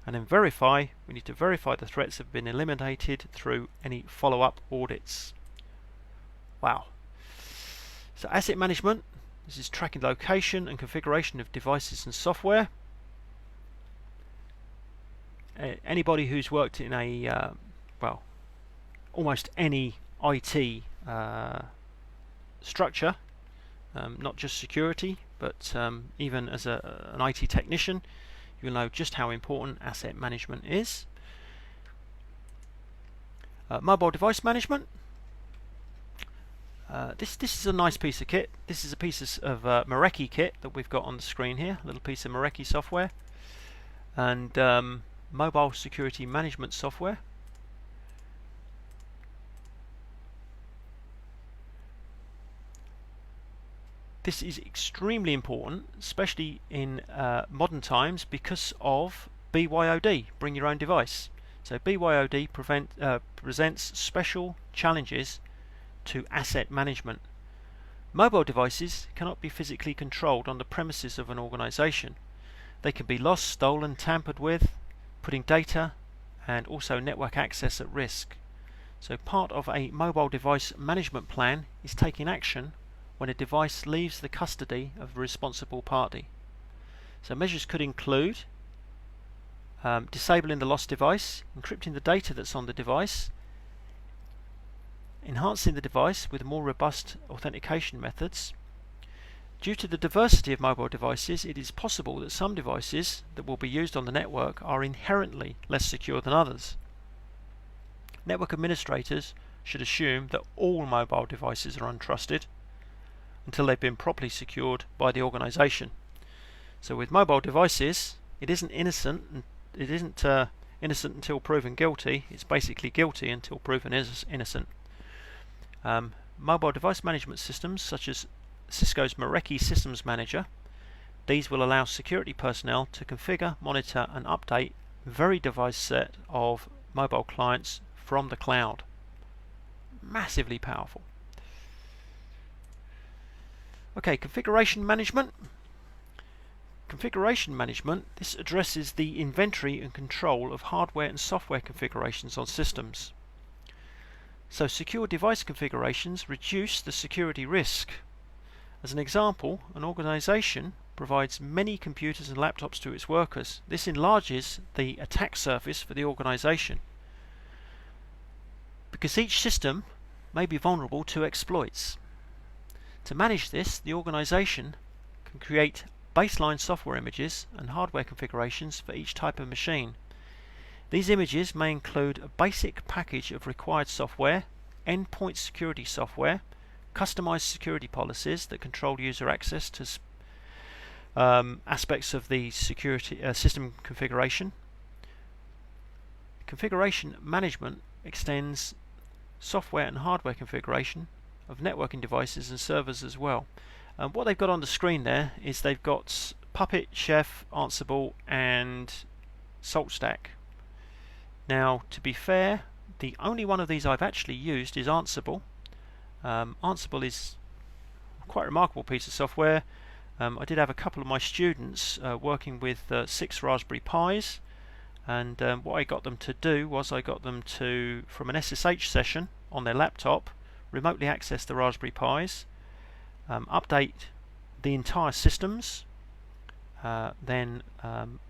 And then verify, we need to verify the threats have been eliminated through any follow-up audits. Wow. So asset management, this is tracking location and configuration of devices and software. Anybody who's worked in a, well, almost any IT structure, not just security, but even as an IT technician, you'll know just how important asset management is. Mobile device management. This is a nice piece of kit. This is a piece of Meraki kit that we've got on the screen here, a little piece of Meraki software, and mobile security management software. This is extremely important, especially in modern times, because of BYOD, bring your own device. So BYOD presents special challenges to asset management. Mobile devices cannot be physically controlled on the premises of an organization. They can be lost, stolen, tampered with, putting data and also network access at risk. So part of a mobile device management plan is taking action when a device leaves the custody of a responsible party. So measures could include disabling the lost device, encrypting the data that's on the device, enhancing the device with more robust authentication methods. Due to the diversity of mobile devices, it is possible that some devices that will be used on the network are inherently less secure than others. Network administrators should assume that all mobile devices are untrusted until they've been properly secured by the organization. So with mobile devices, it isn't innocent until proven guilty. It's basically guilty until proven innocent. Mobile device management systems such as Cisco's Meraki Systems Manager, these will allow security personnel to configure, monitor and update a very diverse set of mobile clients from the cloud. Massively powerful. Okay, configuration management. Configuration management, this addresses the inventory and control of hardware and software configurations on systems. So secure device configurations reduce the security risk. As an example, an organization provides many computers and laptops to its workers. This enlarges the attack surface for the organization, because each system may be vulnerable to exploits. To manage this, the organization can create baseline software images and hardware configurations for each type of machine. These images may include a basic package of required software, endpoint security software, customized security policies that control user access to aspects of the security system configuration. Configuration management extends software and hardware configuration of networking devices and servers as well. What they've got on the screen there is they've got Puppet, Chef, Ansible and SaltStack. Now, to be fair, the only one of these I've actually used is Ansible. Ansible is quite a remarkable piece of software. I did have a couple of my students working with 6 Raspberry Pis, and what I got them to do was I got them to, from an SSH session on their laptop, remotely access the Raspberry Pis, update the entire systems, then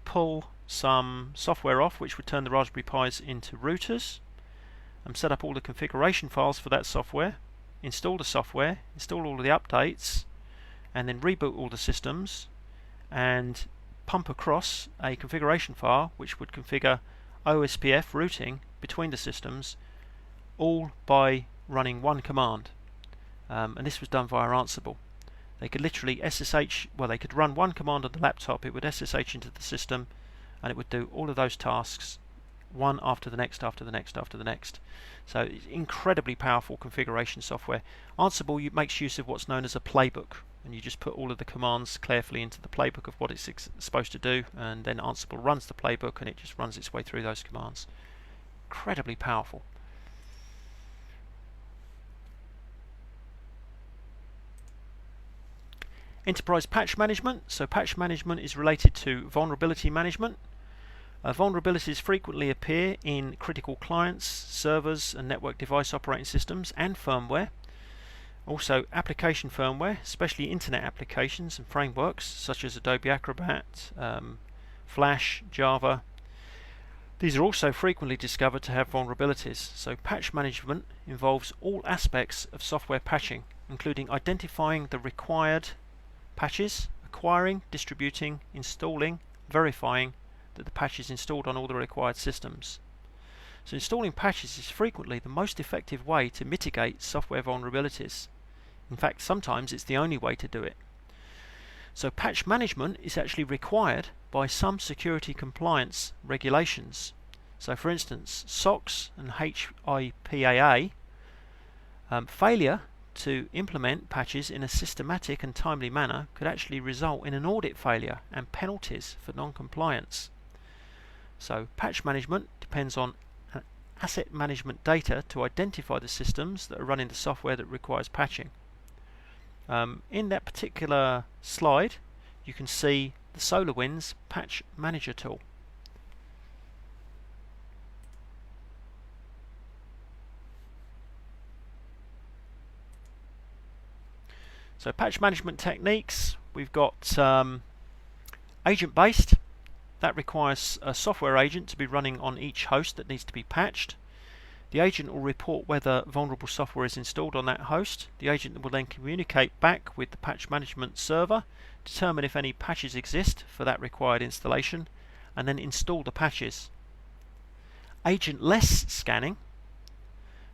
pull some software off which would turn the Raspberry Pis into routers, set up all the configuration files for that software, install the software, install all of the updates, and then reboot all the systems and pump across a configuration file which would configure OSPF routing between the systems, all by running one command. And this was done via Ansible. They could literally SSH, well, they could run one command on the laptop, it would SSH into the system, and it would do all of those tasks, one after the next, after the next, after the next. So it's incredibly powerful configuration software. Ansible makes use of what's known as a playbook, and you just put all of the commands carefully into the playbook of what it's supposed to do, and then Ansible runs the playbook and it just runs its way through those commands. Incredibly powerful. Enterprise patch management. So patch management is related to vulnerability management. Vulnerabilities frequently appear in critical clients, servers and network device operating systems and firmware. Also application firmware, especially internet applications and frameworks such as Adobe Acrobat, Flash, Java. These are also frequently discovered to have vulnerabilities. So patch management involves all aspects of software patching, including identifying the required patches, acquiring, distributing, installing, verifying that the patch is installed on all the required systems. So installing patches is frequently the most effective way to mitigate software vulnerabilities. In fact, sometimes it's the only way to do it. So patch management is actually required by some security compliance regulations. So for instance, SOX and HIPAA, failure to implement patches in a systematic and timely manner could actually result in an audit failure and penalties for non-compliance. So patch management depends on asset management data to identify the systems that are running the software that requires patching. In that particular slide you can see the SolarWinds Patch Manager tool. So patch management techniques, we've got agent-based. That requires a software agent to be running on each host that needs to be patched. The agent will report whether vulnerable software is installed on that host. The agent will then communicate back with the patch management server, determine if any patches exist for that required installation, and then install the patches. Agentless scanning.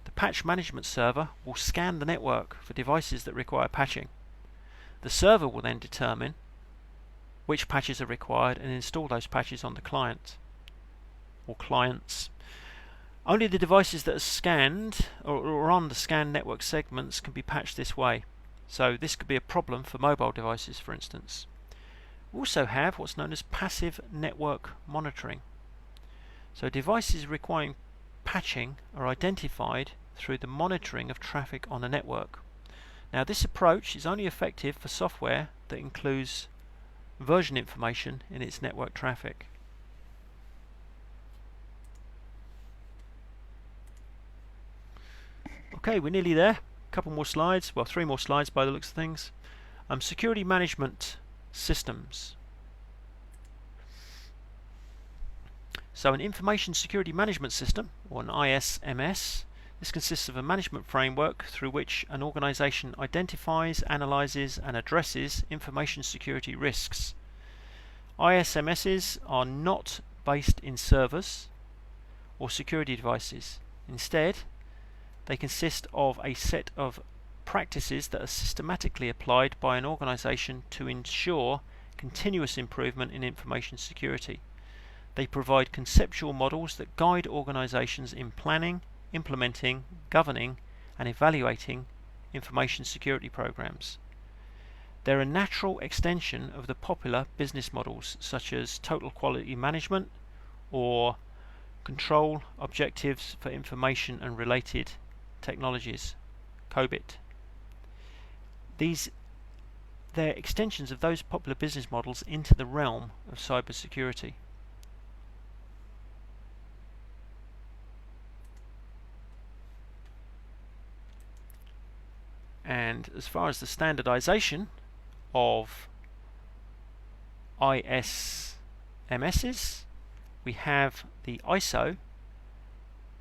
The patch management server will scan the network for devices that require patching. The server will then determine which patches are required and install those patches on the client or clients. Only the devices that are scanned or on the scanned network segments can be patched this way. So this could be a problem for mobile devices, for instance. We also have what's known as passive network monitoring. So devices requiring patching are identified through the monitoring of traffic on a network. Now this approach is only effective for software that includes version information in its network traffic. Okay, we're nearly there. A couple more slides, well 3 more slides by the looks of things. Security management systems. So an information security management system, or an ISMS, this consists of a management framework through which an organization identifies, analyzes and addresses information security risks. ISMSs are not based in servers or security devices. Instead, they consist of a set of practices that are systematically applied by an organization to ensure continuous improvement in information security. They provide conceptual models that guide organizations in planning, implementing, governing and evaluating information security programs. They're a natural extension of the popular business models such as total quality management or control objectives for information and related technologies, COBIT they're extensions of those popular business models into the realm of cybersecurity. And as far as the standardization of ISMSs, we have the ISO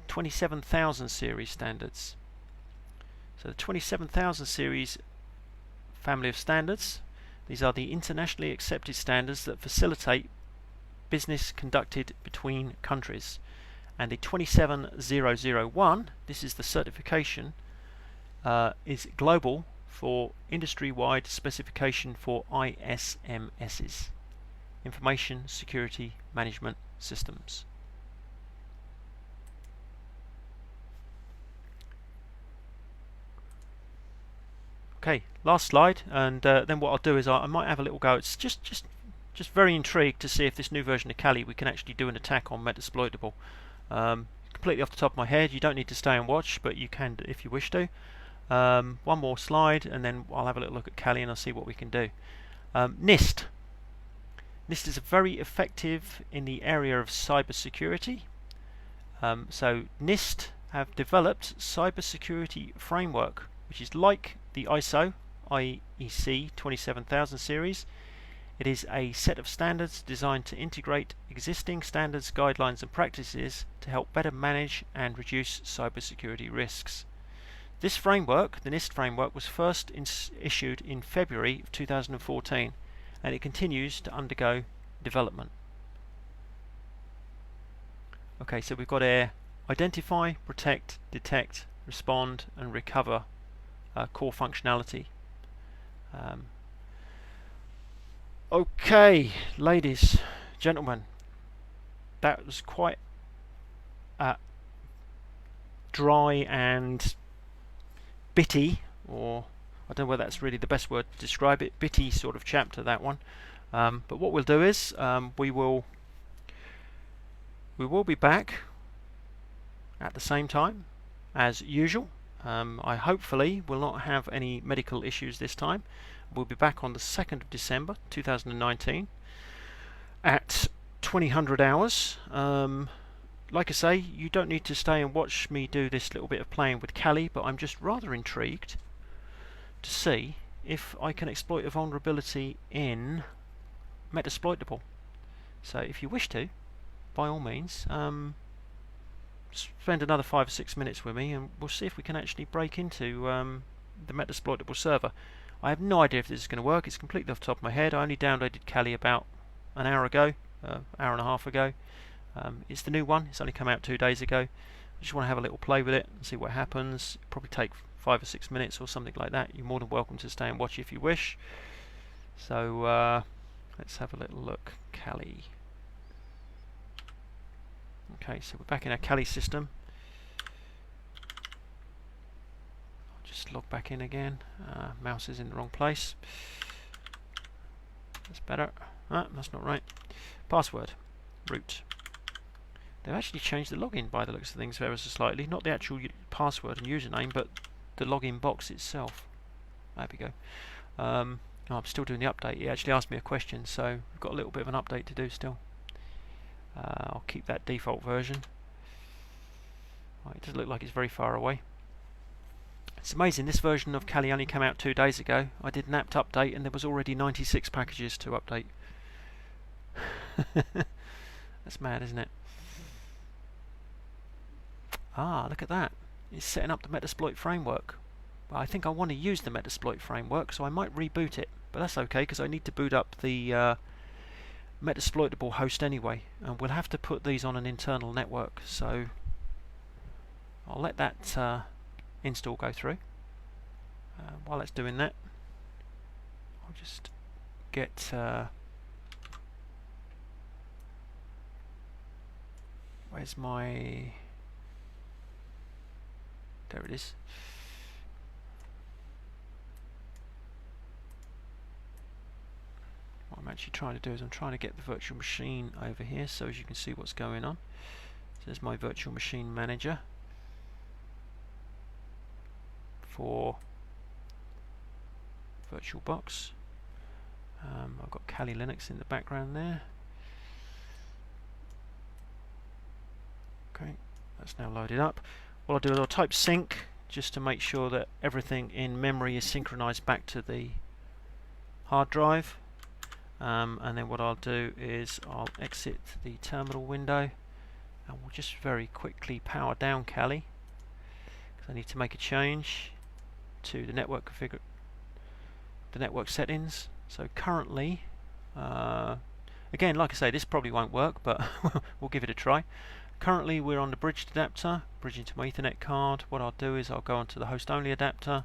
27000 series standards. So the 27000 series family of standards, these are the internationally accepted standards that facilitate business conducted between countries. And the 27001, this is the certification, is global for industry-wide specification for ISMSs, Information Security Management Systems. Okay, last slide, and then what I'll do is I might have a little go. It's just very intrigued to see if this new version of Kali we can actually do an attack on Metasploitable. Completely off the top of my head, you don't need to stay and watch, but you can if you wish to. One more slide, and then I'll have a little look at Kali and I'll see what we can do. NIST. NIST is very effective in the area of cybersecurity. So NIST have developed cybersecurity framework, which is like the ISO IEC 27000 series. It is a set of standards designed to integrate existing standards, guidelines and practices to help better manage and reduce cybersecurity risks. This framework, the NIST framework, was first issued in February of 2014, and it continues to undergo development. Okay, so we've got here identify, protect, detect, respond and recover core functionality. Okay, ladies, gentlemen, that was quite dry and bitty, or I don't know whether that's really the best word to describe it, bitty sort of chapter, that one. But what we'll do is we will be back at the same time as usual. I hopefully will not have any medical issues this time. We'll be back on the 2nd of December 2019 at 2000 hours. Like I say, you don't need to stay and watch me do this little bit of playing with Kali, but I'm just rather intrigued to see if I can exploit a vulnerability in Metasploitable. So if you wish to, by all means, spend another 5 or 6 minutes with me and we'll see if we can actually break into the Metasploitable server. I have no idea if this is going to work. It's completely off the top of my head. I only downloaded Kali about an hour ago, hour and a half ago. It's the new one. It's only come out 2 days ago. I just want to have a little play with it and see what happens. It'll probably take 5 or 6 minutes or something like that. You're more than welcome to stay and watch if you wish. So let's have a little look. Kali. Okay, so we're back in our Kali system. I'll just log back in again. Mouse is in the wrong place. That's better. That's not right. Password. Root. They've actually changed the login by the looks of things ever so slightly. Not the actual password and username, but the login box itself. There we go. I'm still doing the update. It actually asked me a question, so we've got a little bit of an update to do still. I'll keep that default version. It doesn't look like it's very far away. It's amazing, this version of Kali only came out 2 days ago. I did an apt update and there was already 96 packages to update. That's mad, isn't it? Look at that. It's setting up the Metasploit framework. Well, I think I want to use the Metasploit framework, so I might reboot it. But that's okay, because I need to boot up the Metasploitable host anyway. And we'll have to put these on an internal network. So I'll let that install go through. While it's doing that, I'll just get... where's my... There it is. What I'm actually trying to do is I'm trying to get the virtual machine over here so as you can see what's going on. So there's my virtual machine manager for VirtualBox. I've got Kali Linux in the background there. Okay, that's now loaded up. What I'll do is I'll type sync just to make sure that everything in memory is synchronized back to the hard drive. And then what I'll do is I'll exit the terminal window, and we'll just very quickly power down Kali, because I need to make a change to the network settings. So currently, again, like I say, this probably won't work, but we'll give it a try. Currently we're on the bridged adapter, bridging to my Ethernet card. What I'll do is I'll go onto the host only adapter,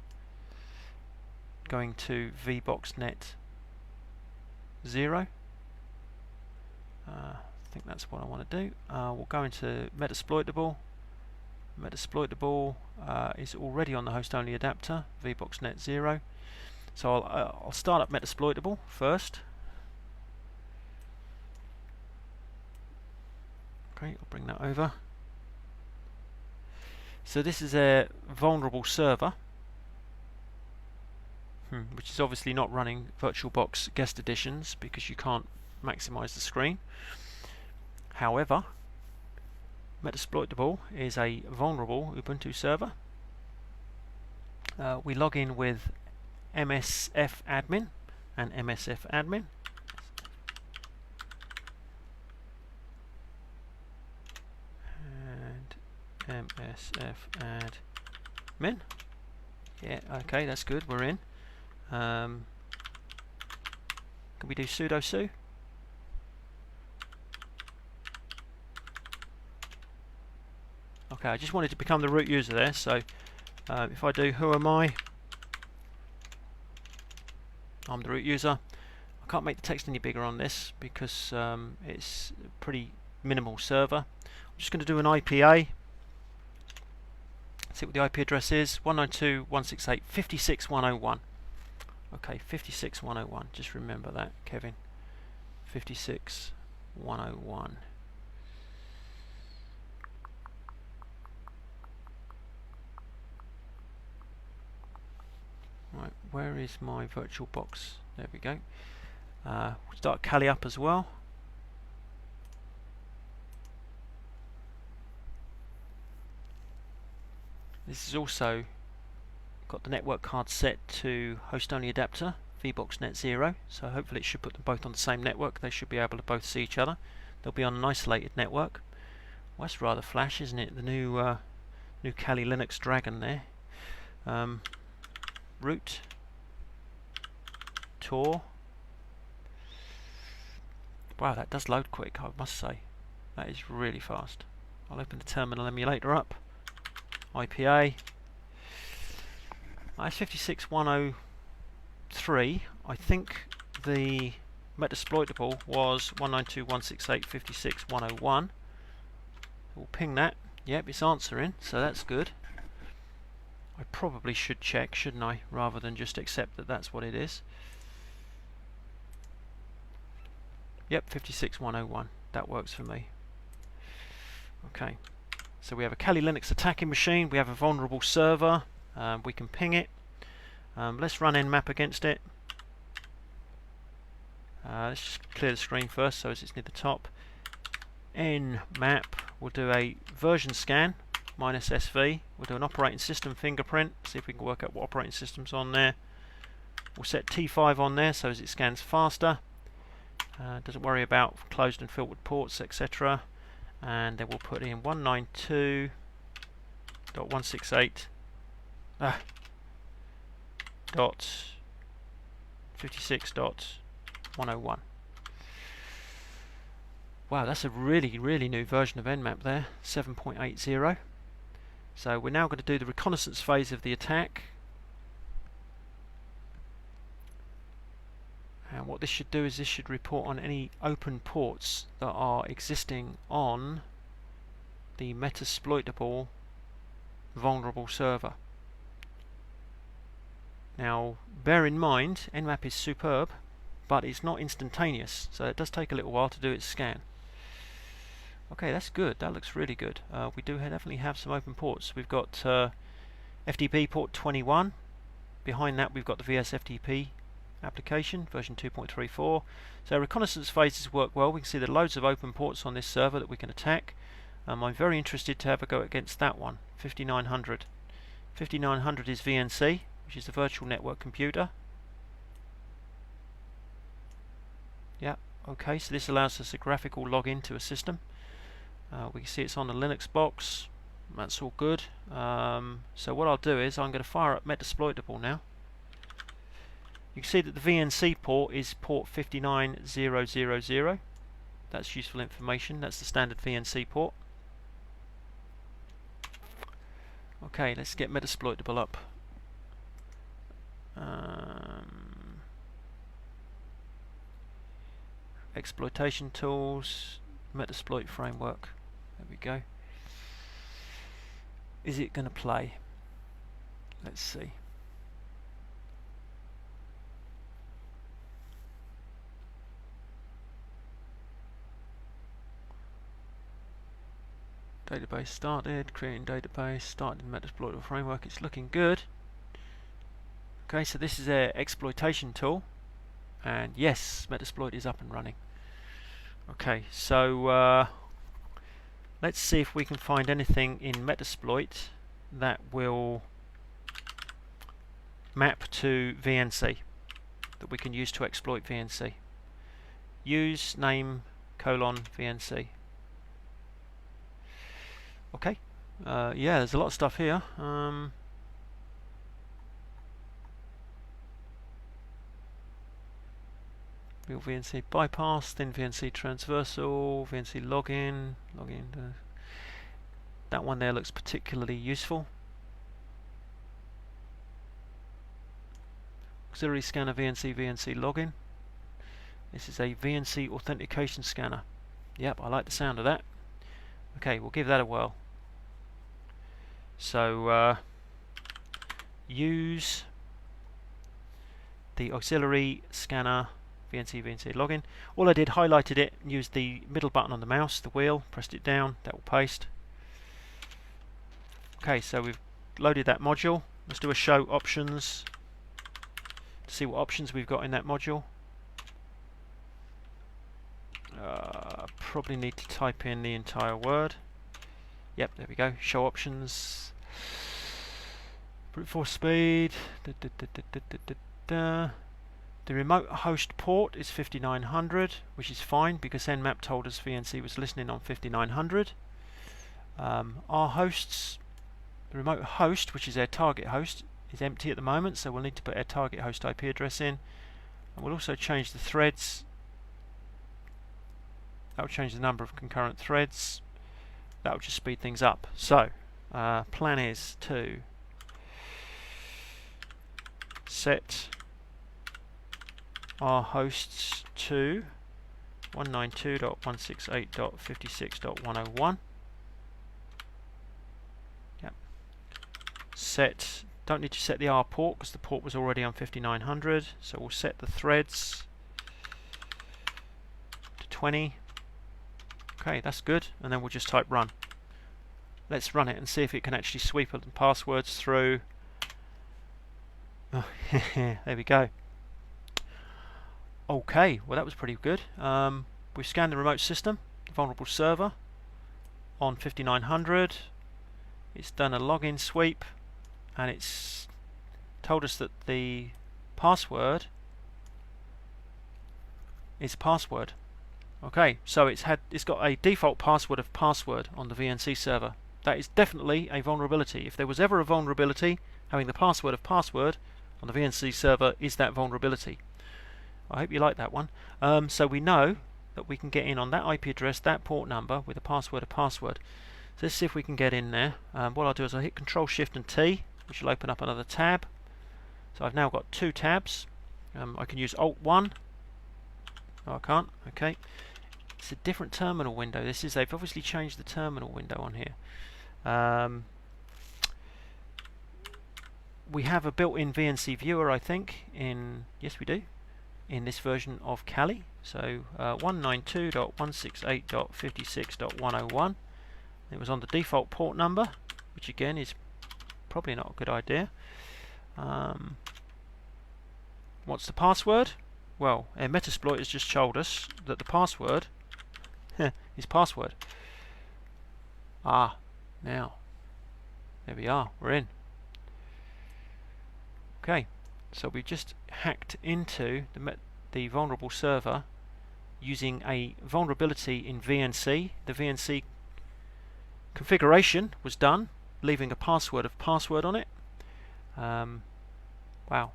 going to VBoxNet 0. I think that's what I want to do. We'll go into Metasploitable. Metasploitable is already on the host only adapter, VBoxNet 0. So I'll start up Metasploitable first. Okay, I'll bring that over. So this is a vulnerable server, which is obviously not running VirtualBox guest editions because you can't maximize the screen. However, Metasploitable is a vulnerable Ubuntu server. We log in with MSFadmin and MSFadmin. And MSFadmin. Yeah, okay, that's good. We're in. Can we do sudo su? Okay, I just wanted to become the root user there, so if I do who am I, I'm the root user. I can't make the text any bigger on this because it's a pretty minimal server. I'm just going to do an IPA. See what the IP address is. 192.168.56.101. Okay, 56.101. Just remember that, Kevin. 56.101. Right, where is my VirtualBox? There we go. We'll start Kali up as well. This is also got the network card set to host only adapter, VBoxNet 0, so hopefully it should put them both on the same network. They should be able to both see each other. They'll be on an isolated network. Well, that's rather flash, isn't it? The new Kali Linux Dragon there. Root Tor. Wow, that does load quick, I must say. That is really fast. I'll open the terminal emulator up. IPA. That's 56.103. I think the Metasploitable was 192.168.56.101. We'll ping that. Yep, it's answering, so that's good. I probably should check, shouldn't I, rather than just accept that that's what it is. Yep, 56.101. That works for me. Okay. So we have a Kali Linux attacking machine, we have a vulnerable server, we can ping it. Let's run nmap against it. Let's just clear the screen first so as it's near the top. Nmap, we'll do a version scan, -SV, we'll do an operating system fingerprint, see if we can work out what operating system's on there. We'll set T5 on there so as it scans faster. Doesn't worry about closed and filtered ports, etc. And then we'll put in 192.168.56.101. Wow, that's a really new version of Nmap there, 7.80. So we're now going to do the reconnaissance phase of the attack. And what this should do is this should report on any open ports that are existing on the Metasploitable vulnerable server. Now, bear in mind, Nmap is superb, but it's not instantaneous, so it does take a little while to do its scan. Okay, that's good. That looks really good. We do definitely have some open ports. We've got FTP port 21. behind that we've got the VSFTP application, version 2.34. So reconnaissance phases work well. We can see there are loads of open ports on this server that we can attack. I'm very interested to have a go against that one, 5900. 5900 is VNC, which is the virtual network computer. Yeah, okay, so this allows us a graphical login to a system. We can see it's on the Linux box. That's all good. So what I'll do is I'm going to fire up Metasploitable now. You can see that the VNC port is port 59000. That's useful information. That's the standard VNC port. Okay, let's get Metasploitable up. Exploitation tools, Metasploit framework. There we go. Is it going to play? Let's see. Database started, creating database, starting Metasploitable framework. It's looking good. Okay, so this is their exploitation tool, and yes, Metasploit is up and running. Okay, so let's see if we can find anything in Metasploit that will map to VNC, that we can use to exploit VNC. Use name : VNC. Okay, yeah, there's a lot of stuff here. Real VNC bypass, then VNC transversal, VNC login. That one there looks particularly useful. Auxiliary scanner VNC login. This is a VNC authentication scanner. Yep, I like the sound of that. Okay, we'll give that a whirl. So use the auxiliary scanner VNC login. All I did, highlighted it, used the middle button on the mouse, the wheel, pressed it down, that will paste. Okay, so we've loaded that module. Let's do a show options to see what options we've got in that module. Probably need to type in the entire word. Yep, there we go. Show options. Brute force speed. The remote host port is 5900, which is fine because Nmap told us VNC was listening on 5900. Our hosts, the remote host, which is our target host, is empty at the moment, so we'll need to put our target host IP address in. And we'll also change the threads. That will change the number of concurrent threads. That will just speed things up. So, plan is to set our hosts to 192.168.56.101. Yep. Set, don't need to set the R port because the port was already on 5900, so we'll set the threads to 20. Okay, that's good, and then we'll just type run. Let's run it and see if it can actually sweep the passwords through. Oh, there we go. Okay, well that was pretty good. We've scanned the remote system, the vulnerable server, on 5900. It's done a login sweep, and it's told us that the password is password. Okay, so it's got a default password of password on the VNC server. That is definitely a vulnerability. If there was ever a vulnerability, having the password of password on the VNC server is that vulnerability. I hope you like that one. So we know that we can get in on that IP address, that port number, with a password of password. So let's see if we can get in there. What I'll do is I'll hit Control Shift and T, which will open up another tab. So I've now got two tabs. I can use Alt 1. No, I can't. Okay. It's a different terminal window. They've obviously changed the terminal window on here. We have a built-in VNC viewer, I think. Yes, we do. In this version of Kali. So 192.168.56.101. It was on the default port number, which again is probably not a good idea. What's the password? Well, a Metasploit has just told us that the password is password. Ah, now, there we are, we're in. Okay, so we just hacked into the vulnerable server using a vulnerability in VNC. The VNC configuration was done, leaving a password of password on it. Wow.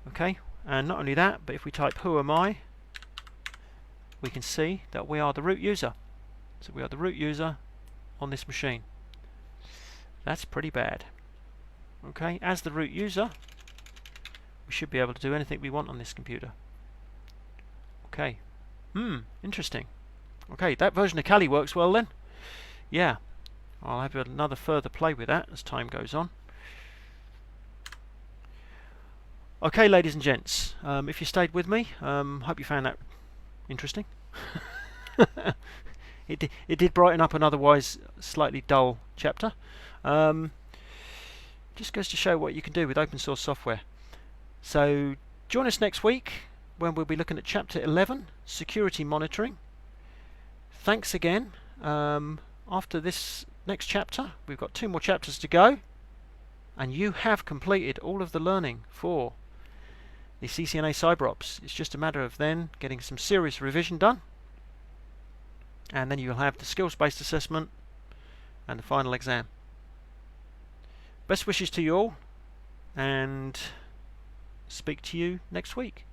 Okay, and not only that, but if we type who am I, we can see that we are the root user. So we are the root user on this machine. That's pretty bad. Okay, as the root user, we should be able to do anything we want on this computer. Okay. Interesting. Okay, that version of Kali works well then. Yeah, I'll have another further play with that as time goes on. Okay, ladies and gents, if you stayed with me, hope you found that interesting. It did brighten up an otherwise slightly dull chapter. Just goes to show what you can do with open source software. So join us next week when we'll be looking at chapter 11, security monitoring. Thanks again. After this next chapter, we've got 2 more chapters to go, and you have completed all of the learning for the CCNA CyberOps. It's just a matter of then getting some serious revision done, and then you'll have the skills-based assessment and the final exam. Best wishes to you all, and speak to you next week.